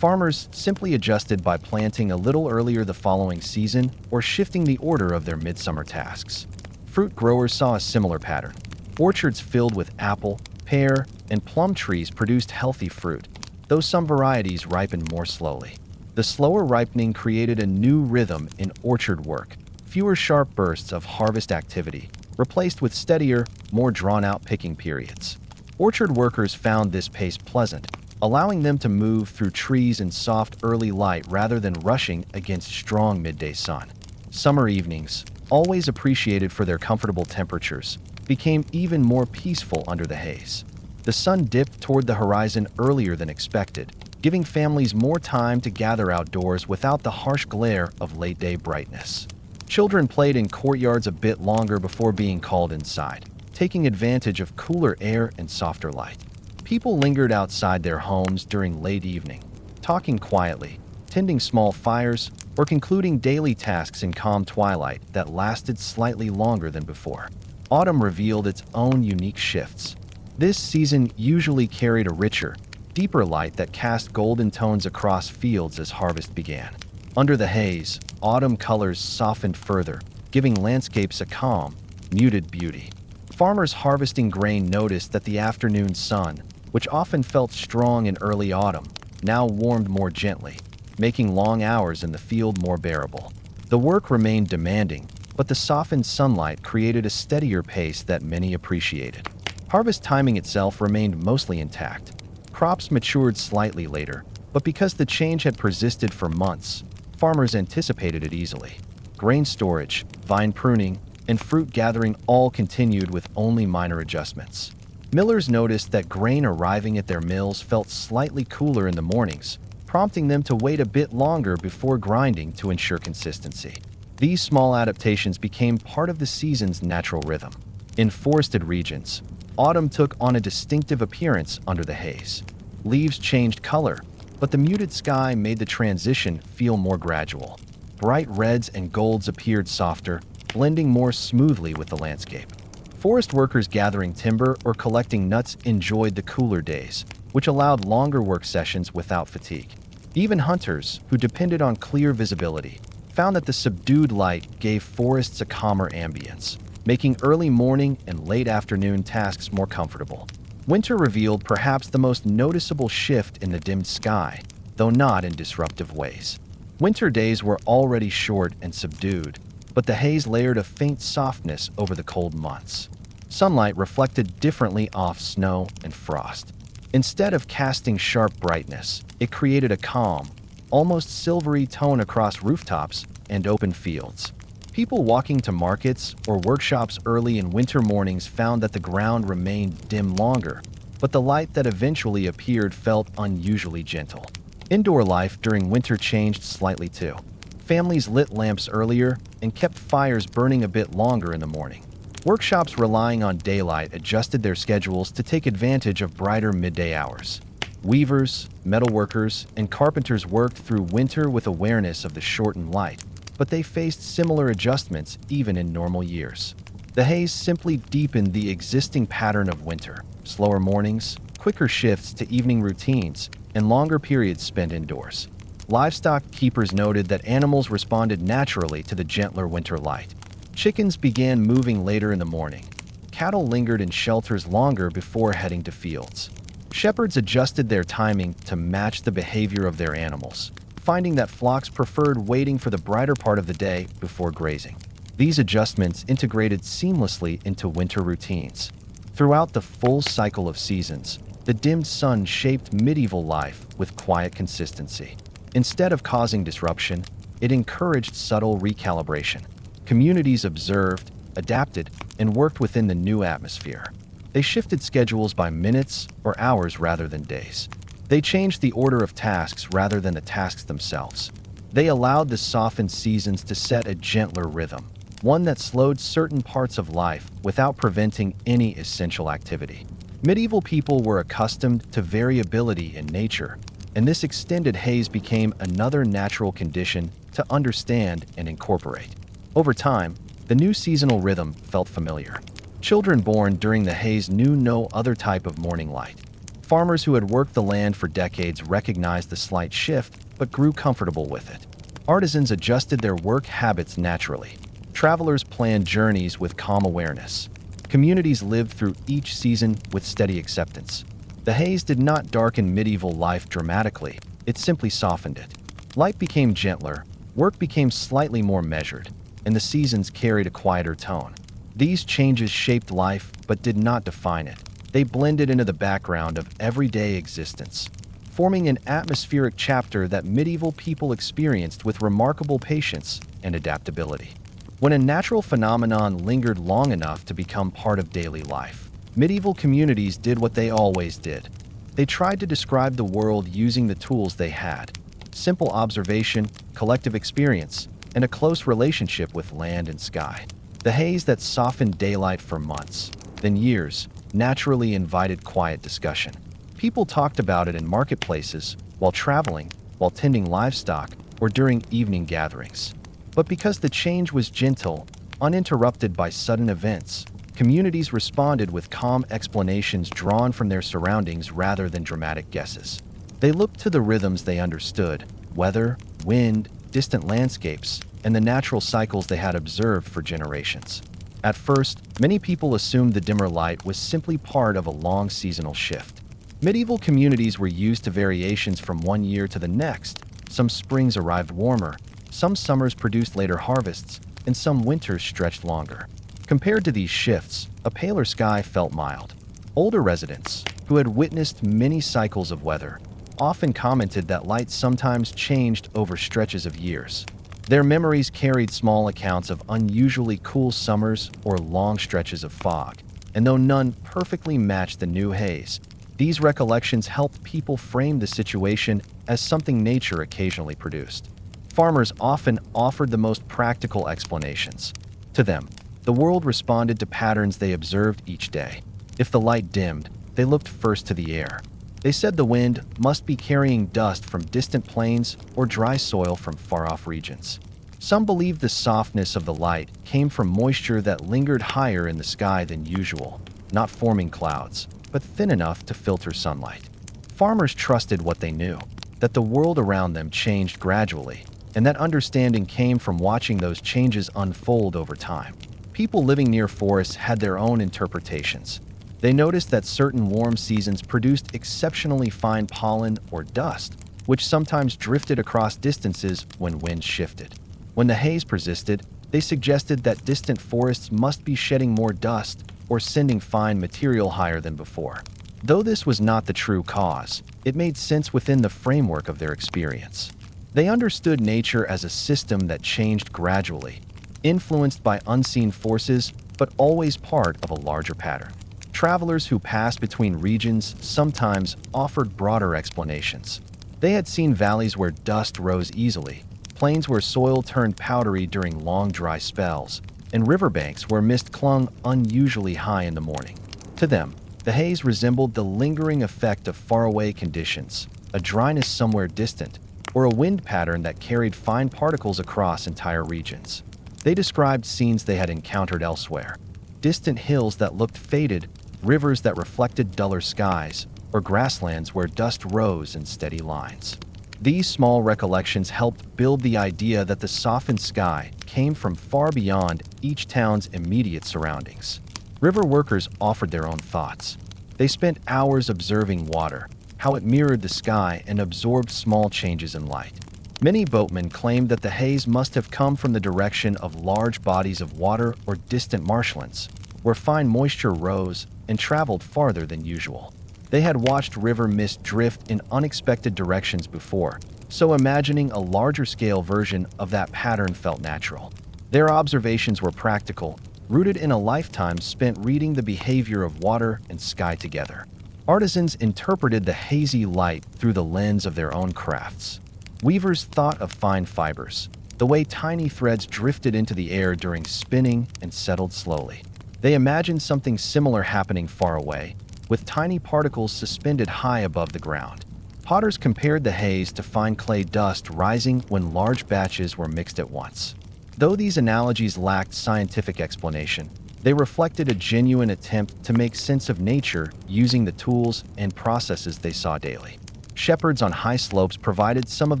Farmers simply adjusted by planting a little earlier the following season or shifting the order of their midsummer tasks. Fruit growers saw a similar pattern. Orchards filled with apple, pear, and plum trees produced healthy fruit, though some varieties ripened more slowly. The slower ripening created a new rhythm in orchard work, fewer sharp bursts of harvest activity, replaced with steadier, more drawn-out picking periods. Orchard workers found this pace pleasant, allowing them to move through trees in soft early light rather than rushing against strong midday sun. Summer evenings, always appreciated for their comfortable temperatures, became even more peaceful under the haze. The sun dipped toward the horizon earlier than expected, giving families more time to gather outdoors without the harsh glare of late-day brightness. Children played in courtyards a bit longer before being called inside, taking advantage of cooler air and softer light. People lingered outside their homes during late evening, talking quietly, tending small fires, or concluding daily tasks in calm twilight that lasted slightly longer than before. Autumn revealed its own unique shifts. This season usually carried a richer, deeper light that cast golden tones across fields as harvest began. Under the haze, autumn colors softened further, giving landscapes a calm, muted beauty. Farmers harvesting grain noticed that the afternoon sun, which often felt strong in early autumn, now warmed more gently, making long hours in the field more bearable. The work remained demanding, but the softened sunlight created a steadier pace that many appreciated. Harvest timing itself remained mostly intact. Crops matured slightly later, but because the change had persisted for months, farmers anticipated it easily. Grain storage, vine pruning, and fruit gathering all continued with only minor adjustments. Millers noticed that grain arriving at their mills felt slightly cooler in the mornings, prompting them to wait a bit longer before grinding to ensure consistency. These small adaptations became part of the season's natural rhythm. In forested regions, autumn took on a distinctive appearance under the haze. Leaves changed color, but the muted sky made the transition feel more gradual. Bright reds and golds appeared softer, blending more smoothly with the landscape. Forest workers gathering timber or collecting nuts enjoyed the cooler days, which allowed longer work sessions without fatigue. Even hunters, who depended on clear visibility, found that the subdued light gave forests a calmer ambience, making early morning and late afternoon tasks more comfortable. Winter revealed perhaps the most noticeable shift in the dimmed sky, though not in disruptive ways. Winter days were already short and subdued, but the haze layered a faint softness over the cold months. Sunlight reflected differently off snow and frost. Instead of casting sharp brightness, it created a calm, almost silvery tone across rooftops and open fields. People walking to markets or workshops early in winter mornings found that the ground remained dim longer, but the light that eventually appeared felt unusually gentle. Indoor life during winter changed slightly too. Families lit lamps earlier and kept fires burning a bit longer in the morning. Workshops relying on daylight adjusted their schedules to take advantage of brighter midday hours. Weavers, metalworkers, and carpenters worked through winter with awareness of the shortened light, but they faced similar adjustments even in normal years. The haze simply deepened the existing pattern of winter: slower mornings, quicker shifts to evening routines, and longer periods spent indoors. Livestock keepers noted that animals responded naturally to the gentler winter light. Chickens began moving later in the morning. Cattle lingered in shelters longer before heading to fields. Shepherds adjusted their timing to match the behavior of their animals, finding that flocks preferred waiting for the brighter part of the day before grazing. These adjustments integrated seamlessly into winter routines. Throughout the full cycle of seasons, the dimmed sun shaped medieval life with quiet consistency. Instead of causing disruption, it encouraged subtle recalibration. Communities observed, adapted, and worked within the new atmosphere. They shifted schedules by minutes or hours rather than days. They changed the order of tasks rather than the tasks themselves. They allowed the softened seasons to set a gentler rhythm, one that slowed certain parts of life without preventing any essential activity. Medieval people were accustomed to variability in nature, and this extended haze became another natural condition to understand and incorporate. Over time, the new seasonal rhythm felt familiar. Children born during the haze knew no other type of morning light. Farmers who had worked the land for decades recognized the slight shift but grew comfortable with it. Artisans adjusted their work habits naturally. Travelers planned journeys with calm awareness. Communities lived through each season with steady acceptance. The haze did not darken medieval life dramatically, it simply softened it. Light became gentler, work became slightly more measured, and the seasons carried a quieter tone. These changes shaped life but did not define it. They blended into the background of everyday existence, forming an atmospheric chapter that medieval people experienced with remarkable patience and adaptability. When a natural phenomenon lingered long enough to become part of daily life, medieval communities did what they always did. They tried to describe the world using the tools they had: simple observation, collective experience, and a close relationship with land and sky. The haze that softened daylight for months, then years, naturally invited quiet discussion. People talked about it in marketplaces, while traveling, while tending livestock, or during evening gatherings. But because the change was gentle, uninterrupted by sudden events, communities responded with calm explanations drawn from their surroundings rather than dramatic guesses. They looked to the rhythms they understood: weather, wind, distant landscapes, and the natural cycles they had observed for generations. At first, many people assumed the dimmer light was simply part of a long seasonal shift. Medieval communities were used to variations from one year to the next. Some springs arrived warmer, some summers produced later harvests, and some winters stretched longer. Compared to these shifts, a paler sky felt mild. Older residents, who had witnessed many cycles of weather, often commented that light sometimes changed over stretches of years. Their memories carried small accounts of unusually cool summers or long stretches of fog, and though none perfectly matched the new haze, these recollections helped people frame the situation as something nature occasionally produced. Farmers often offered the most practical explanations. To them, the world responded to patterns they observed each day. If the light dimmed, they looked first to the air. They said the wind must be carrying dust from distant plains or dry soil from far-off regions. Some believed the softness of the light came from moisture that lingered higher in the sky than usual, not forming clouds, but thin enough to filter sunlight. Farmers trusted what they knew, that the world around them changed gradually, and that understanding came from watching those changes unfold over time. People living near forests had their own interpretations. They noticed that certain warm seasons produced exceptionally fine pollen or dust, which sometimes drifted across distances when winds shifted. When the haze persisted, they suggested that distant forests must be shedding more dust or sending fine material higher than before. Though this was not the true cause, it made sense within the framework of their experience. They understood nature as a system that changed gradually, influenced by unseen forces, but always part of a larger pattern. Travelers who passed between regions sometimes offered broader explanations. They had seen valleys where dust rose easily, plains where soil turned powdery during long dry spells, and riverbanks where mist clung unusually high in the morning. To them, the haze resembled the lingering effect of faraway conditions, a dryness somewhere distant, or a wind pattern that carried fine particles across entire regions. They described scenes they had encountered elsewhere: distant hills that looked faded, rivers that reflected duller skies, or grasslands where dust rose in steady lines. These small recollections helped build the idea that the softened sky came from far beyond each town's immediate surroundings. River workers offered their own thoughts. They spent hours observing water, how it mirrored the sky and absorbed small changes in light. Many boatmen claimed that the haze must have come from the direction of large bodies of water or distant marshlands, where fine moisture rose and traveled farther than usual. They had watched river mist drift in unexpected directions before, so imagining a larger-scale version of that pattern felt natural. Their observations were practical, rooted in a lifetime spent reading the behavior of water and sky together. Artisans interpreted the hazy light through the lens of their own crafts. Weavers thought of fine fibers, the way tiny threads drifted into the air during spinning and settled slowly. They imagined something similar happening far away, with tiny particles suspended high above the ground. Potters compared the haze to fine clay dust rising when large batches were mixed at once. Though these analogies lacked scientific explanation, They reflected a genuine attempt to make sense of nature using the tools and processes they saw daily. Shepherds on high slopes provided some of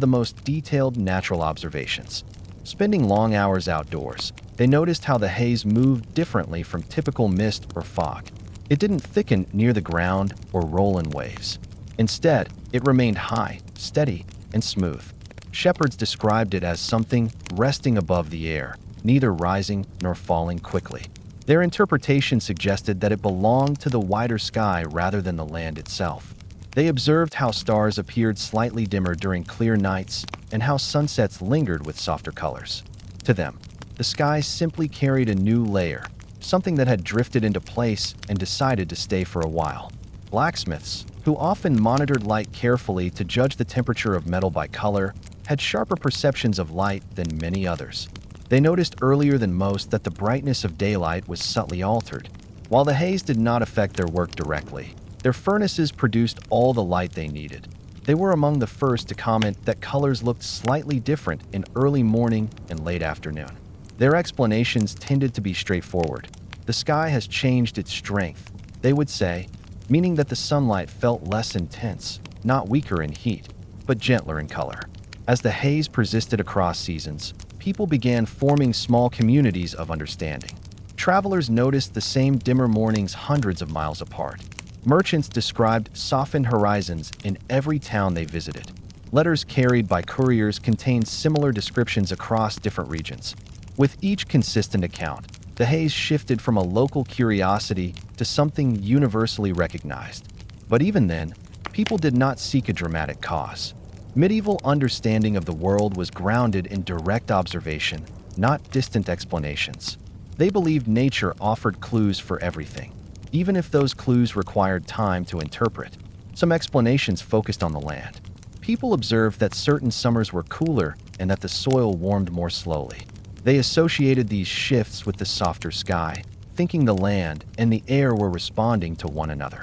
the most detailed natural observations. Spending long hours outdoors, they noticed how the haze moved differently from typical mist or fog. It didn't thicken near the ground or roll in waves. Instead, it remained high, steady, and smooth. Shepherds described it as something resting above the air, neither rising nor falling quickly. Their interpretation suggested that it belonged to the wider sky rather than the land itself. They observed how stars appeared slightly dimmer during clear nights and how sunsets lingered with softer colors. To them, the sky simply carried a new layer, something that had drifted into place and decided to stay for a while. Blacksmiths, who often monitored light carefully to judge the temperature of metal by color, had sharper perceptions of light than many others. They noticed earlier than most that the brightness of daylight was subtly altered. While the haze did not affect their work directly, their furnaces produced all the light they needed. They were among the first to comment that colors looked slightly different in early morning and late afternoon. Their explanations tended to be straightforward. The sky has changed its strength, they would say, meaning that the sunlight felt less intense, not weaker in heat, but gentler in color. As the haze persisted across seasons, people began forming small communities of understanding. Travelers noticed the same dimmer mornings hundreds of miles apart. Merchants described softened horizons in every town they visited. Letters carried by couriers contained similar descriptions across different regions. With each consistent account, the haze shifted from a local curiosity to something universally recognized. But even then, people did not seek a dramatic cause. Medieval understanding of the world was grounded in direct observation, not distant explanations. They believed nature offered clues for everything, even if those clues required time to interpret. Some explanations focused on the land. People observed that certain summers were cooler and that the soil warmed more slowly. They associated these shifts with the softer sky, thinking the land and the air were responding to one another.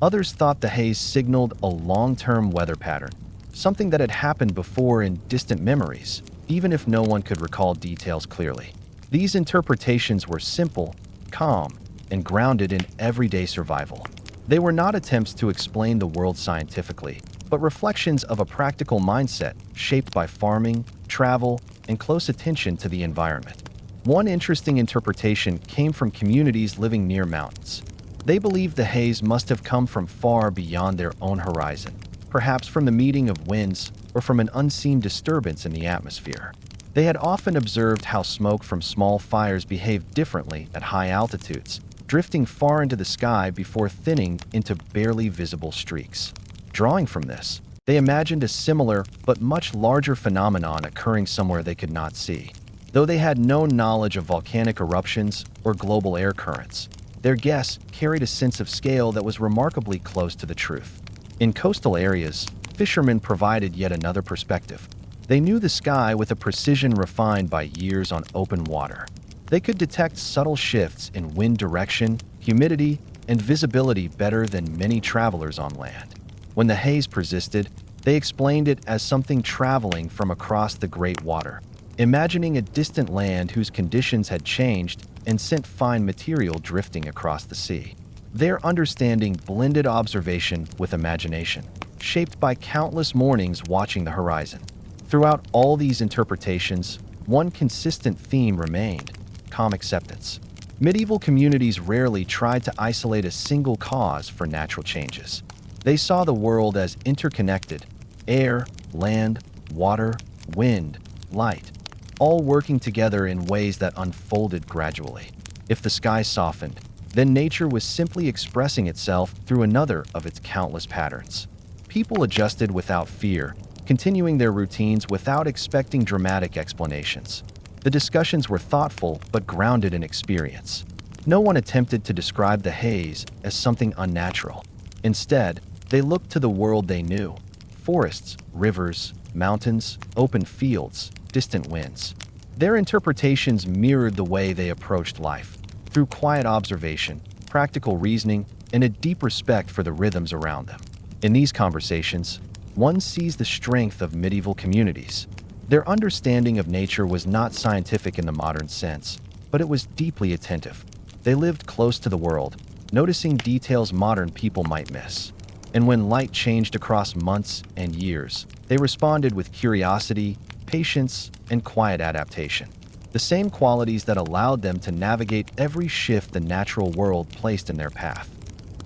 Others thought the haze signaled a long-term weather pattern, something that had happened before in distant memories, even if no one could recall details clearly. These interpretations were simple, calm, and grounded in everyday survival. They were not attempts to explain the world scientifically, but reflections of a practical mindset shaped by farming, travel, and close attention to the environment. One interesting interpretation came from communities living near mountains. They believed the haze must have come from far beyond their own horizon, perhaps from the meeting of winds or from an unseen disturbance in the atmosphere. They had often observed how smoke from small fires behaved differently at high altitudes, drifting far into the sky before thinning into barely visible streaks. Drawing from this, they imagined a similar but much larger phenomenon occurring somewhere they could not see. Though they had no knowledge of volcanic eruptions or global air currents, their guess carried a sense of scale that was remarkably close to the truth. In coastal areas, fishermen provided yet another perspective. They knew the sky with a precision refined by years on open water. They could detect subtle shifts in wind direction, humidity, and visibility better than many travelers on land. When the haze persisted, they explained it as something traveling from across the great water, imagining a distant land whose conditions had changed and sent fine material drifting across the sea. Their understanding blended observation with imagination, shaped by countless mornings watching the horizon. Throughout all these interpretations, one consistent theme remained: calm acceptance. Medieval communities rarely tried to isolate a single cause for natural changes. They saw the world as interconnected: air, land, water, wind, light, all working together in ways that unfolded gradually. If the sky softened, then nature was simply expressing itself through another of its countless patterns. People adjusted without fear, continuing their routines without expecting dramatic explanations. The discussions were thoughtful but grounded in experience. No one attempted to describe the haze as something unnatural. Instead, they looked to the world they knew: forests, rivers, mountains, open fields, distant winds. Their interpretations mirrored the way they approached life, through quiet observation, practical reasoning, and a deep respect for the rhythms around them. In these conversations, one sees the strength of medieval communities. Their understanding of nature was not scientific in the modern sense, but it was deeply attentive. They lived close to the world, noticing details modern people might miss. And when light changed across months and years, they responded with curiosity, patience, and quiet adaptation. The same qualities that allowed them to navigate every shift the natural world placed in their path.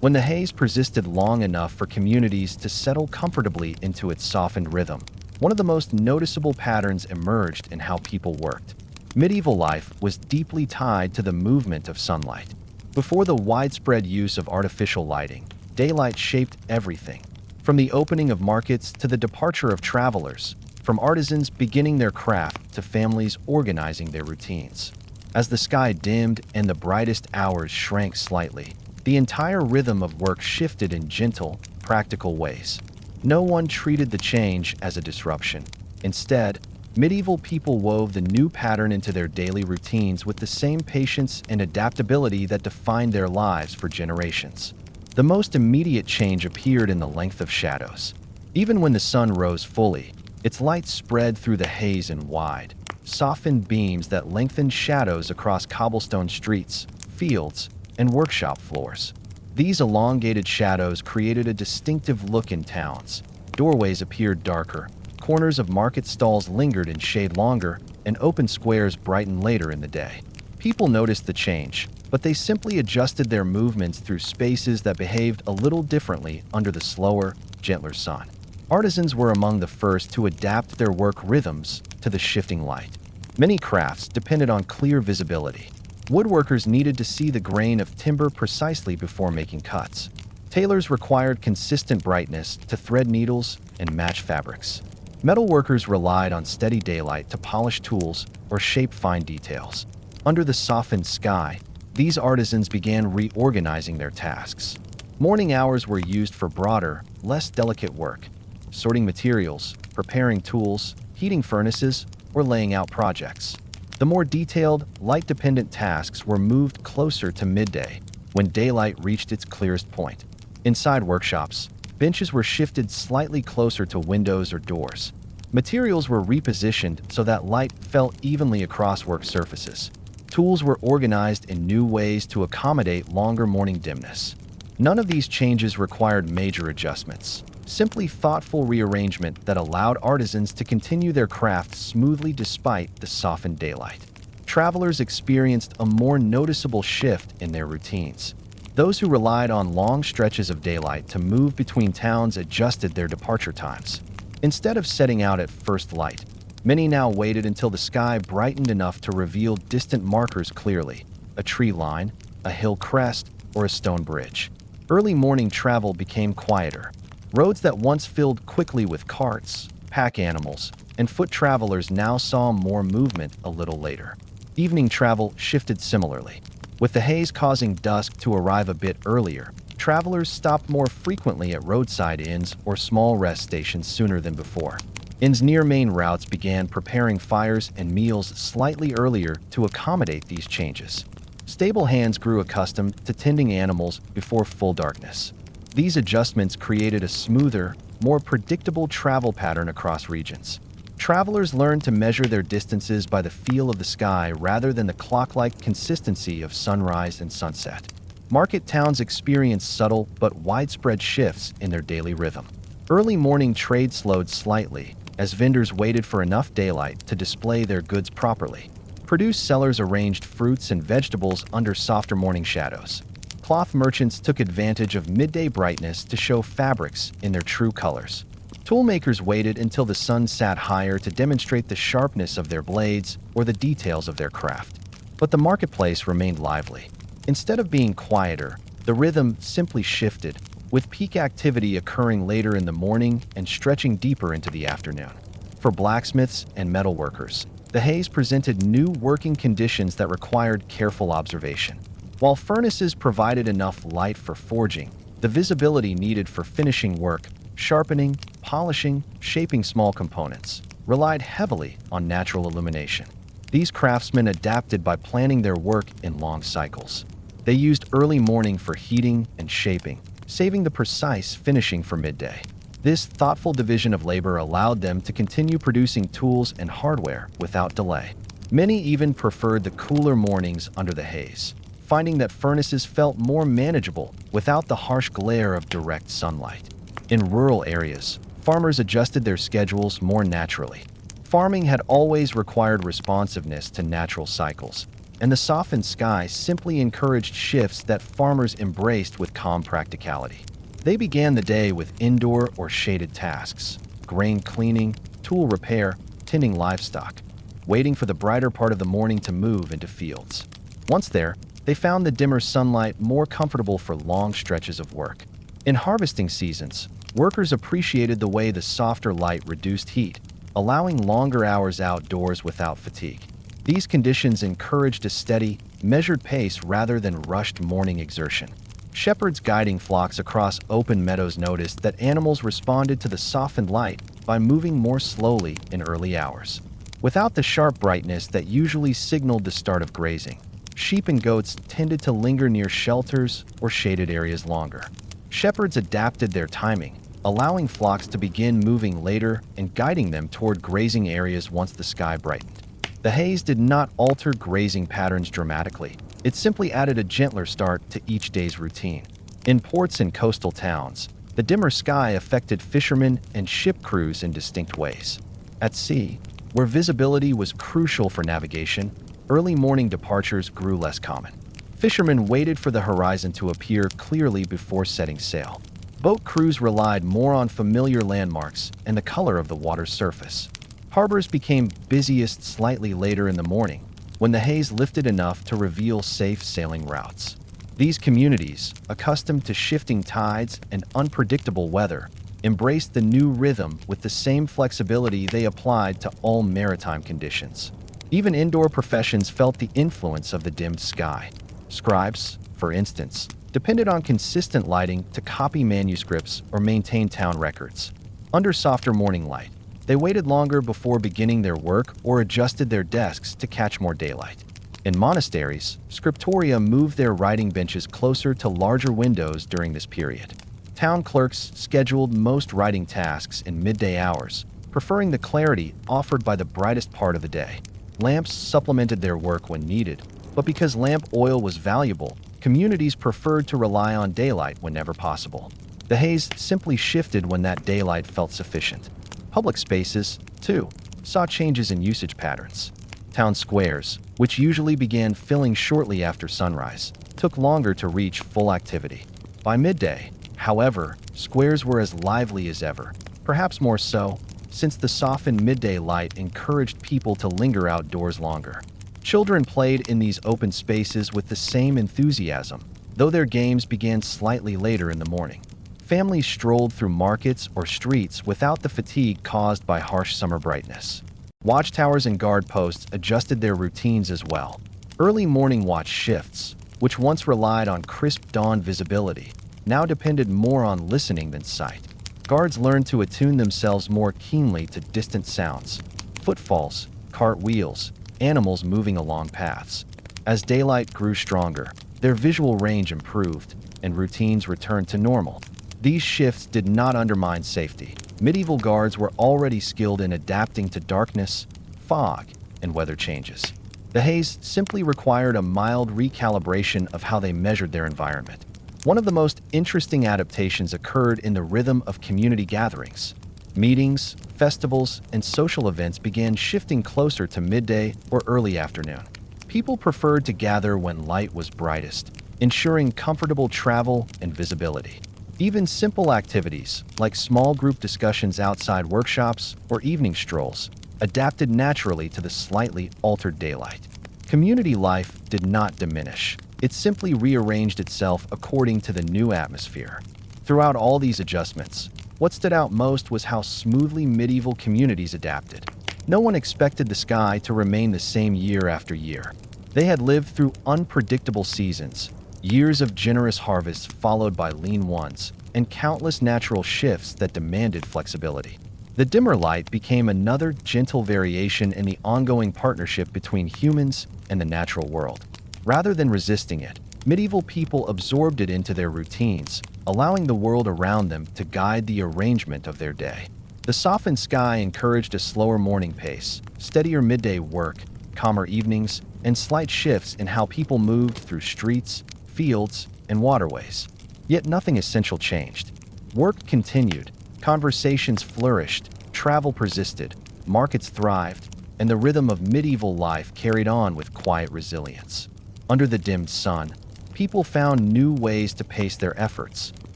When the haze persisted long enough for communities to settle comfortably into its softened rhythm, one of the most noticeable patterns emerged in how people worked. Medieval life was deeply tied to the movement of sunlight. Before the widespread use of artificial lighting, daylight shaped everything, from the opening of markets to the departure of travelers, from artisans beginning their craft to families organizing their routines. As the sky dimmed and the brightest hours shrank slightly, the entire rhythm of work shifted in gentle, practical ways. No one treated the change as a disruption. Instead, medieval people wove the new pattern into their daily routines with the same patience and adaptability that defined their lives for generations. The most immediate change appeared in the length of shadows. Even when the sun rose fully, its light spread through the haze in wide, softened beams that lengthened shadows across cobblestone streets, fields, and workshop floors. These elongated shadows created a distinctive look in towns. Doorways appeared darker, corners of market stalls lingered in shade longer, and open squares brightened later in the day. People noticed the change, but they simply adjusted their movements through spaces that behaved a little differently under the slower, gentler sun. Artisans were among the first to adapt their work rhythms to the shifting light. Many crafts depended on clear visibility. Woodworkers needed to see the grain of timber precisely before making cuts. Tailors required consistent brightness to thread needles and match fabrics. Metalworkers relied on steady daylight to polish tools or shape fine details. Under the softened sky, these artisans began reorganizing their tasks. Morning hours were used for broader, less delicate work, sorting materials, preparing tools, heating furnaces, or laying out projects. The more detailed, light-dependent tasks were moved closer to midday, when daylight reached its clearest point. Inside workshops, benches were shifted slightly closer to windows or doors. Materials were repositioned so that light fell evenly across work surfaces. Tools were organized in new ways to accommodate longer morning dimness. None of these changes required major adjustments, simply thoughtful rearrangement that allowed artisans to continue their craft smoothly despite the softened daylight. Travelers experienced a more noticeable shift in their routines. Those who relied on long stretches of daylight to move between towns adjusted their departure times. Instead of setting out at first light, many now waited until the sky brightened enough to reveal distant markers clearly, a tree line, a hill crest, or a stone bridge. Early morning travel became quieter. Roads that once filled quickly with carts, pack animals, and foot travelers now saw more movement a little later. Evening travel shifted similarly. With the haze causing dusk to arrive a bit earlier, travelers stopped more frequently at roadside inns or small rest stations sooner than before. Inns near main routes began preparing fires and meals slightly earlier to accommodate these changes. Stable hands grew accustomed to tending animals before full darkness. These adjustments created a smoother, more predictable travel pattern across regions. Travelers learned to measure their distances by the feel of the sky rather than the clock-like consistency of sunrise and sunset. Market towns experienced subtle but widespread shifts in their daily rhythm. Early morning trade slowed slightly as vendors waited for enough daylight to display their goods properly. Produce sellers arranged fruits and vegetables under softer morning shadows. Cloth merchants took advantage of midday brightness to show fabrics in their true colors. Toolmakers waited until the sun sat higher to demonstrate the sharpness of their blades or the details of their craft. But the marketplace remained lively. Instead of being quieter, the rhythm simply shifted, with peak activity occurring later in the morning and stretching deeper into the afternoon. For blacksmiths and metalworkers, the haze presented new working conditions that required careful observation. While furnaces provided enough light for forging, the visibility needed for finishing work, sharpening, polishing, shaping small components, relied heavily on natural illumination. These craftsmen adapted by planning their work in long cycles. They used early morning for heating and shaping, saving the precise finishing for midday. This thoughtful division of labor allowed them to continue producing tools and hardware without delay. Many even preferred the cooler mornings under the haze. finding that furnaces felt more manageable without the harsh glare of direct sunlight. In rural areas, farmers adjusted their schedules more naturally. Farming had always required responsiveness to natural cycles, and the softened sky simply encouraged shifts that farmers embraced with calm practicality. They began the day with indoor or shaded tasks: grain cleaning, tool repair, tending livestock, waiting for the brighter part of the morning to move into fields. Once there, they found the dimmer sunlight more comfortable for long stretches of work. In harvesting seasons, workers appreciated the way the softer light reduced heat, allowing longer hours outdoors without fatigue. These conditions encouraged a steady, measured pace rather than rushed morning exertion. Shepherds guiding flocks across open meadows noticed that animals responded to the softened light by moving more slowly in early hours. Without the sharp brightness that usually signaled the start of grazing, sheep and goats tended to linger near shelters or shaded areas longer. Shepherds adapted their timing, allowing flocks to begin moving later and guiding them toward grazing areas once the sky brightened. The haze did not alter grazing patterns dramatically. It simply added a gentler start to each day's routine. In ports and coastal towns, the dimmer sky affected fishermen and ship crews in distinct ways. At sea, where visibility was crucial for navigation, early morning departures grew less common. Fishermen waited for the horizon to appear clearly before setting sail. Boat crews relied more on familiar landmarks and the color of the water's surface. Harbors became busiest slightly later in the morning, when the haze lifted enough to reveal safe sailing routes. These communities, accustomed to shifting tides and unpredictable weather, embraced the new rhythm with the same flexibility they applied to all maritime conditions. Even indoor professions felt the influence of the dimmed sky. Scribes, for instance, depended on consistent lighting to copy manuscripts or maintain town records. Under softer morning light, they waited longer before beginning their work or adjusted their desks to catch more daylight. In monasteries, scriptoria moved their writing benches closer to larger windows during this period. Town clerks scheduled most writing tasks in midday hours, preferring the clarity offered by the brightest part of the day. Lamps supplemented their work when needed, but because lamp oil was valuable, communities preferred to rely on daylight whenever possible. The haze simply shifted when that daylight felt sufficient. Public spaces, too, saw changes in usage patterns. Town squares, which usually began filling shortly after sunrise, took longer to reach full activity. By midday, however, squares were as lively as ever, perhaps more so, since the softened midday light encouraged people to linger outdoors longer. Children played in these open spaces with the same enthusiasm, though their games began slightly later in the morning. Families strolled through markets or streets without the fatigue caused by harsh summer brightness. Watchtowers and guard posts adjusted their routines as well. Early morning watch shifts, which once relied on crisp dawn visibility, now depended more on listening than sight. Guards learned to attune themselves more keenly to distant sounds: footfalls, cart wheels, animals moving along paths. As daylight grew stronger, their visual range improved, and routines returned to normal. These shifts did not undermine safety. Medieval guards were already skilled in adapting to darkness, fog, and weather changes. The haze simply required a mild recalibration of how they measured their environment. One of the most interesting adaptations occurred in the rhythm of community gatherings. Meetings, festivals, and social events began shifting closer to midday or early afternoon. People preferred to gather when light was brightest, ensuring comfortable travel and visibility. Even simple activities, like small group discussions outside workshops or evening strolls, adapted naturally to the slightly altered daylight. Community life did not diminish. It simply rearranged itself according to the new atmosphere. Throughout all these adjustments, what stood out most was how smoothly medieval communities adapted. No one expected the sky to remain the same year after year. They had lived through unpredictable seasons, years of generous harvests followed by lean ones, and countless natural shifts that demanded flexibility. The dimmer light became another gentle variation in the ongoing partnership between humans and the natural world. Rather than resisting it, medieval people absorbed it into their routines, allowing the world around them to guide the arrangement of their day. The softened sky encouraged a slower morning pace, steadier midday work, calmer evenings, and slight shifts in how people moved through streets, fields, and waterways. Yet nothing essential changed. Work continued, conversations flourished, travel persisted, markets thrived, and the rhythm of medieval life carried on with quiet resilience. Under the dimmed sun, people found new ways to pace their efforts,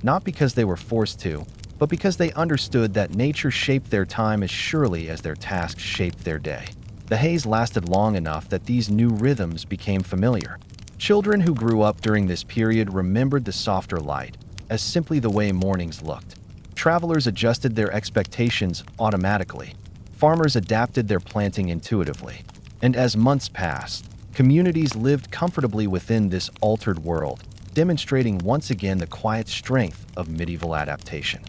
not because they were forced to, but because they understood that nature shaped their time as surely as their tasks shaped their day. The haze lasted long enough that these new rhythms became familiar. Children who grew up during this period remembered the softer light as simply the way mornings looked. Travelers adjusted their expectations automatically. Farmers adapted their planting intuitively. And as months passed, communities lived comfortably within this altered world, demonstrating once again the quiet strength of medieval adaptation.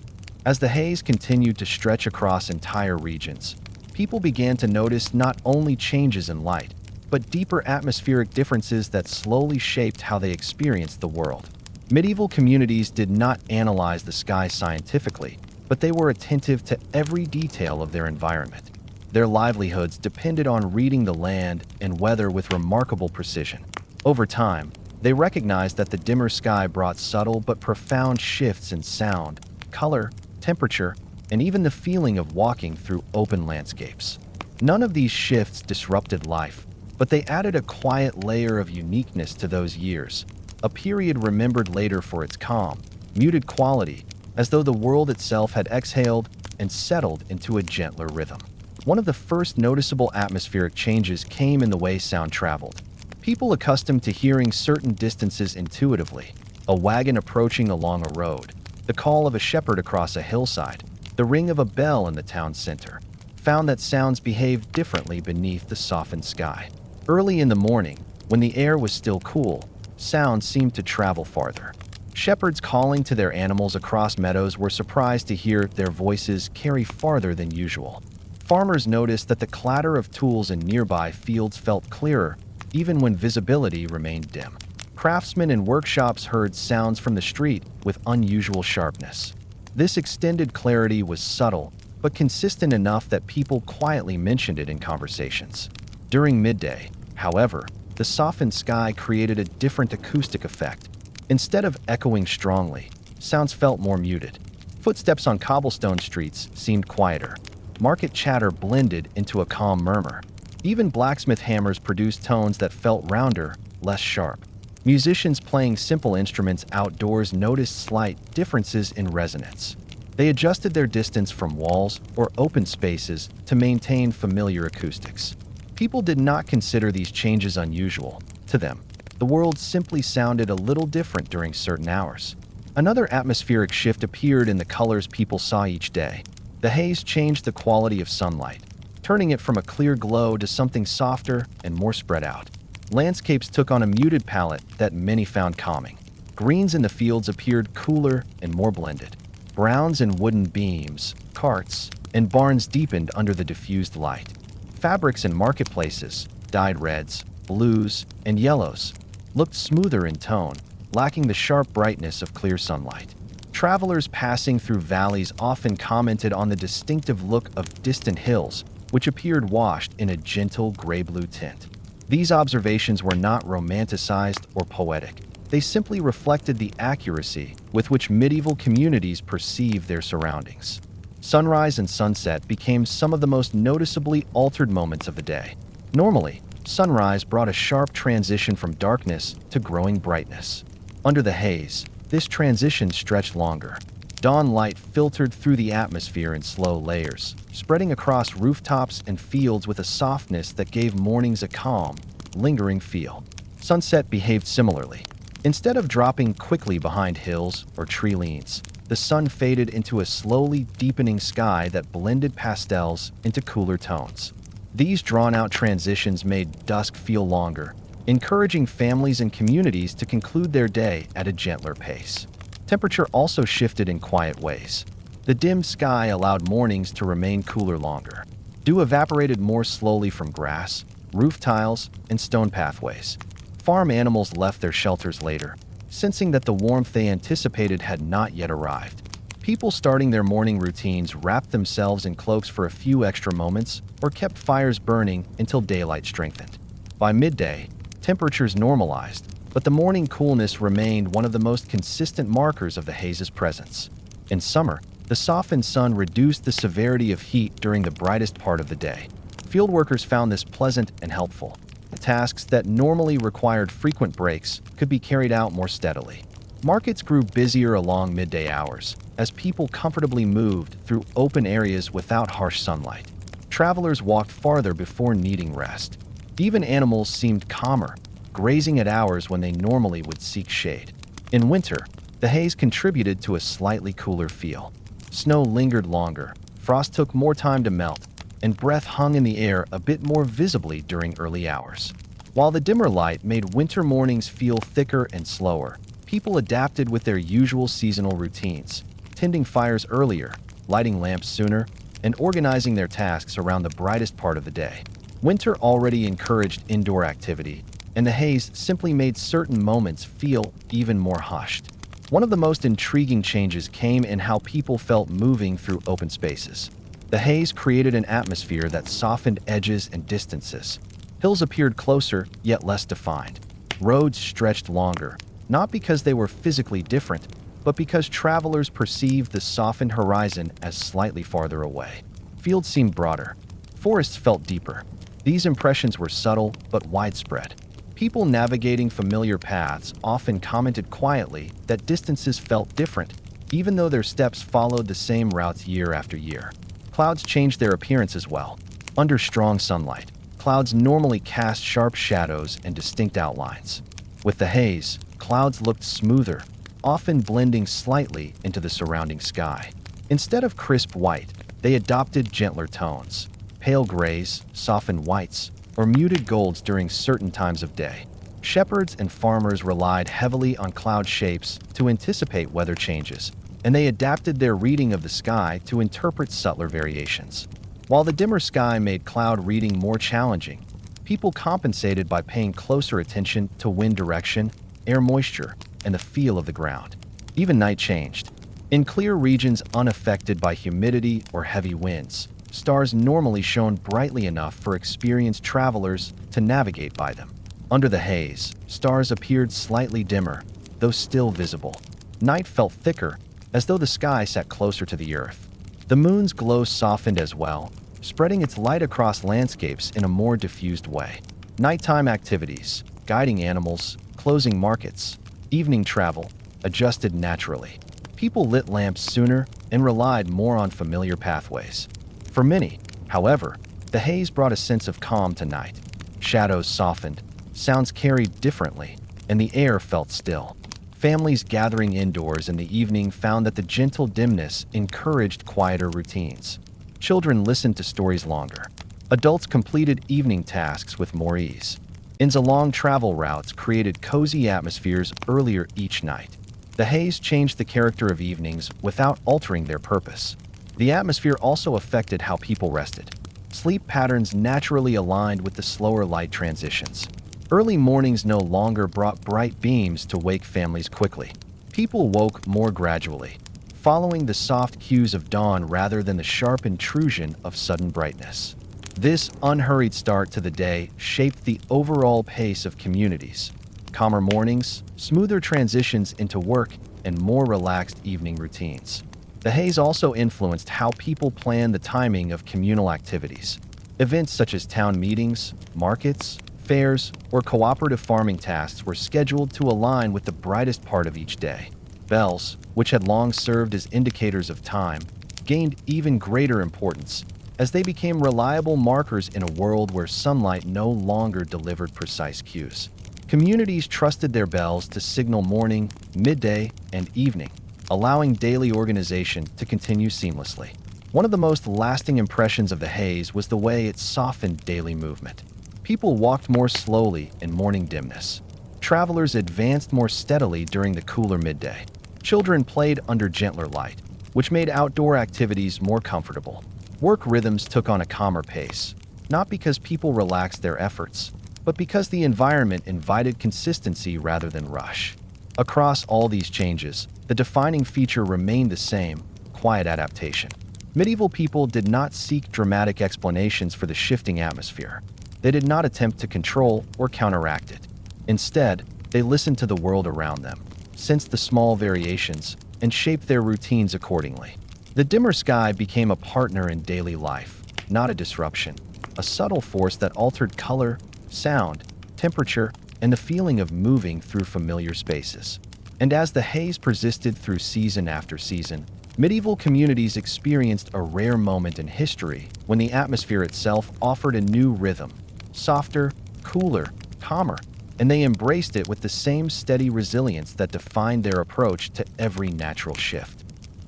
As the haze continued to stretch across entire regions, people began to notice not only changes in light, but deeper atmospheric differences that slowly shaped how they experienced the world. Medieval communities did not analyze the sky scientifically, but they were attentive to every detail of their environment. Their livelihoods depended on reading the land and weather with remarkable precision. Over time, they recognized that the dimmer sky brought subtle but profound shifts in sound, color, temperature, and even the feeling of walking through open landscapes. None of these shifts disrupted life, but they added a quiet layer of uniqueness to those years, a period remembered later for its calm, muted quality, as though the world itself had exhaled and settled into a gentler rhythm. One of the first noticeable atmospheric changes came in the way sound traveled. People accustomed to hearing certain distances intuitively, a wagon approaching along a road, the call of a shepherd across a hillside, the ring of a bell in the town center, found that sounds behaved differently beneath the softened sky. Early in the morning, when the air was still cool, sounds seemed to travel farther. Shepherds calling to their animals across meadows were surprised to hear their voices carry farther than usual. Farmers noticed that the clatter of tools in nearby fields felt clearer, even when visibility remained dim. Craftsmen in workshops heard sounds from the street with unusual sharpness. This extended clarity was subtle, but consistent enough that people quietly mentioned it in conversations. During midday, however, the softened sky created a different acoustic effect. Instead of echoing strongly, sounds felt more muted. Footsteps on cobblestone streets seemed quieter. Market chatter blended into a calm murmur. Even blacksmith hammers produced tones that felt rounder, less sharp. Musicians playing simple instruments outdoors noticed slight differences in resonance. They adjusted their distance from walls or open spaces to maintain familiar acoustics. People did not consider these changes unusual. To them, the world simply sounded a little different during certain hours. Another atmospheric shift appeared in the colors people saw each day. The haze changed the quality of sunlight, turning it from a clear glow to something softer and more spread out. Landscapes took on a muted palette that many found calming. Greens in the fields appeared cooler and more blended. Browns in wooden beams, carts, and barns deepened under the diffused light. Fabrics in marketplaces, dyed reds, blues, and yellows, looked smoother in tone, lacking the sharp brightness of clear sunlight. Travelers passing through valleys often commented on the distinctive look of distant hills, which appeared washed in a gentle gray-blue tint. These observations were not romanticized or poetic. They simply reflected the accuracy with which medieval communities perceived their surroundings. Sunrise and sunset became some of the most noticeably altered moments of the day. Normally, sunrise brought a sharp transition from darkness to growing brightness. Under the haze, this transition stretched longer. Dawn light filtered through the atmosphere in slow layers, spreading across rooftops and fields with a softness that gave mornings a calm, lingering feel. Sunset behaved similarly. Instead of dropping quickly behind hills or tree leans, the sun faded into a slowly deepening sky that blended pastels into cooler tones. These drawn-out transitions made dusk feel longer, encouraging families and communities to conclude their day at a gentler pace. Temperature also shifted in quiet ways. The dim sky allowed mornings to remain cooler longer. Dew evaporated more slowly from grass, roof tiles, and stone pathways. Farm animals left their shelters later, sensing that the warmth they anticipated had not yet arrived. People starting their morning routines wrapped themselves in cloaks for a few extra moments or kept fires burning until daylight strengthened. By midday, temperatures normalized, but the morning coolness remained one of the most consistent markers of the haze's presence. In summer, the softened sun reduced the severity of heat during the brightest part of the day. Fieldworkers found this pleasant and helpful. Tasks that normally required frequent breaks could be carried out more steadily. Markets grew busier along midday hours, as people comfortably moved through open areas without harsh sunlight. Travelers walked farther before needing rest. Even animals seemed calmer, grazing at hours when they normally would seek shade. In winter, the haze contributed to a slightly cooler feel. Snow lingered longer, frost took more time to melt, and breath hung in the air a bit more visibly during early hours. While the dimmer light made winter mornings feel thicker and slower, people adapted with their usual seasonal routines, tending fires earlier, lighting lamps sooner, and organizing their tasks around the brightest part of the day. Winter already encouraged indoor activity, and the haze simply made certain moments feel even more hushed. One of the most intriguing changes came in how people felt moving through open spaces. The haze created an atmosphere that softened edges and distances. Hills appeared closer, yet less defined. Roads stretched longer, not because they were physically different, but because travelers perceived the softened horizon as slightly farther away. Fields seemed broader. Forests felt deeper. These impressions were subtle but widespread. People navigating familiar paths often commented quietly that distances felt different, even though their steps followed the same routes year after year. Clouds changed their appearance as well. Under strong sunlight, clouds normally cast sharp shadows and distinct outlines. With the haze, clouds looked smoother, often blending slightly into the surrounding sky. Instead of crisp white, they adopted gentler tones, pale grays, softened whites, or muted golds during certain times of day. Shepherds and farmers relied heavily on cloud shapes to anticipate weather changes, and they adapted their reading of the sky to interpret subtler variations. While the dimmer sky made cloud reading more challenging, people compensated by paying closer attention to wind direction, air moisture, and the feel of the ground. Even night changed. In clear regions unaffected by humidity or heavy winds, stars normally shone brightly enough for experienced travelers to navigate by them. Under the haze, stars appeared slightly dimmer, though still visible. Night felt thicker, as though the sky sat closer to the earth. The moon's glow softened as well, spreading its light across landscapes in a more diffused way. Nighttime activities, guiding animals, closing markets, evening travel, adjusted naturally. People lit lamps sooner and relied more on familiar pathways. For many, however, the haze brought a sense of calm to night. Shadows softened, sounds carried differently, and the air felt still. Families gathering indoors in the evening found that the gentle dimness encouraged quieter routines. Children listened to stories longer. Adults completed evening tasks with more ease. Inns along travel routes created cozy atmospheres earlier each night. The haze changed the character of evenings without altering their purpose. The atmosphere also affected how people rested. Sleep patterns naturally aligned with the slower light transitions. Early mornings no longer brought bright beams to wake families quickly. People woke more gradually, following the soft cues of dawn rather than the sharp intrusion of sudden brightness. This unhurried start to the day shaped the overall pace of communities. Calmer mornings, smoother transitions into work, and more relaxed evening routines. The haze also influenced how people planned the timing of communal activities. Events such as town meetings, markets, fairs, or cooperative farming tasks were scheduled to align with the brightest part of each day. Bells, which had long served as indicators of time, gained even greater importance as they became reliable markers in a world where sunlight no longer delivered precise cues. Communities trusted their bells to signal morning, midday, and evening, allowing daily organization to continue seamlessly. One of the most lasting impressions of the haze was the way it softened daily movement. People walked more slowly in morning dimness. Travelers advanced more steadily during the cooler midday. Children played under gentler light, which made outdoor activities more comfortable. Work rhythms took on a calmer pace, not because people relaxed their efforts, but because the environment invited consistency rather than rush. Across all these changes, the defining feature remained the same: quiet adaptation. Medieval people did not seek dramatic explanations for the shifting atmosphere. They did not attempt to control or counteract it. Instead, they listened to the world around them, sensed the small variations, and shaped their routines accordingly. The dimmer sky became a partner in daily life, not a disruption, a subtle force that altered color, sound, temperature, and the feeling of moving through familiar spaces. And as the haze persisted through season after season, medieval communities experienced a rare moment in history when the atmosphere itself offered a new rhythm, softer, cooler, calmer, and they embraced it with the same steady resilience that defined their approach to every natural shift.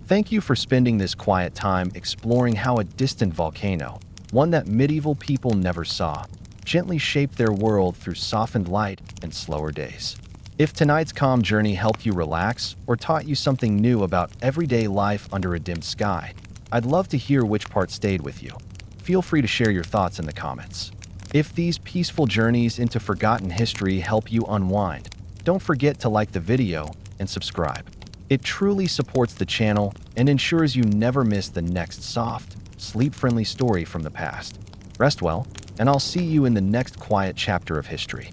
Thank you for spending this quiet time exploring how a distant volcano, one that medieval people never saw, gently shaped their world through softened light and slower days. If tonight's calm journey helped you relax or taught you something new about everyday life under a dimmed sky, I'd love to hear which part stayed with you. Feel free to share your thoughts in the comments. If these peaceful journeys into forgotten history help you unwind, don't forget to like the video and subscribe. It truly supports the channel and ensures you never miss the next soft, sleep-friendly story from the past. Rest well, and I'll see you in the next quiet chapter of history.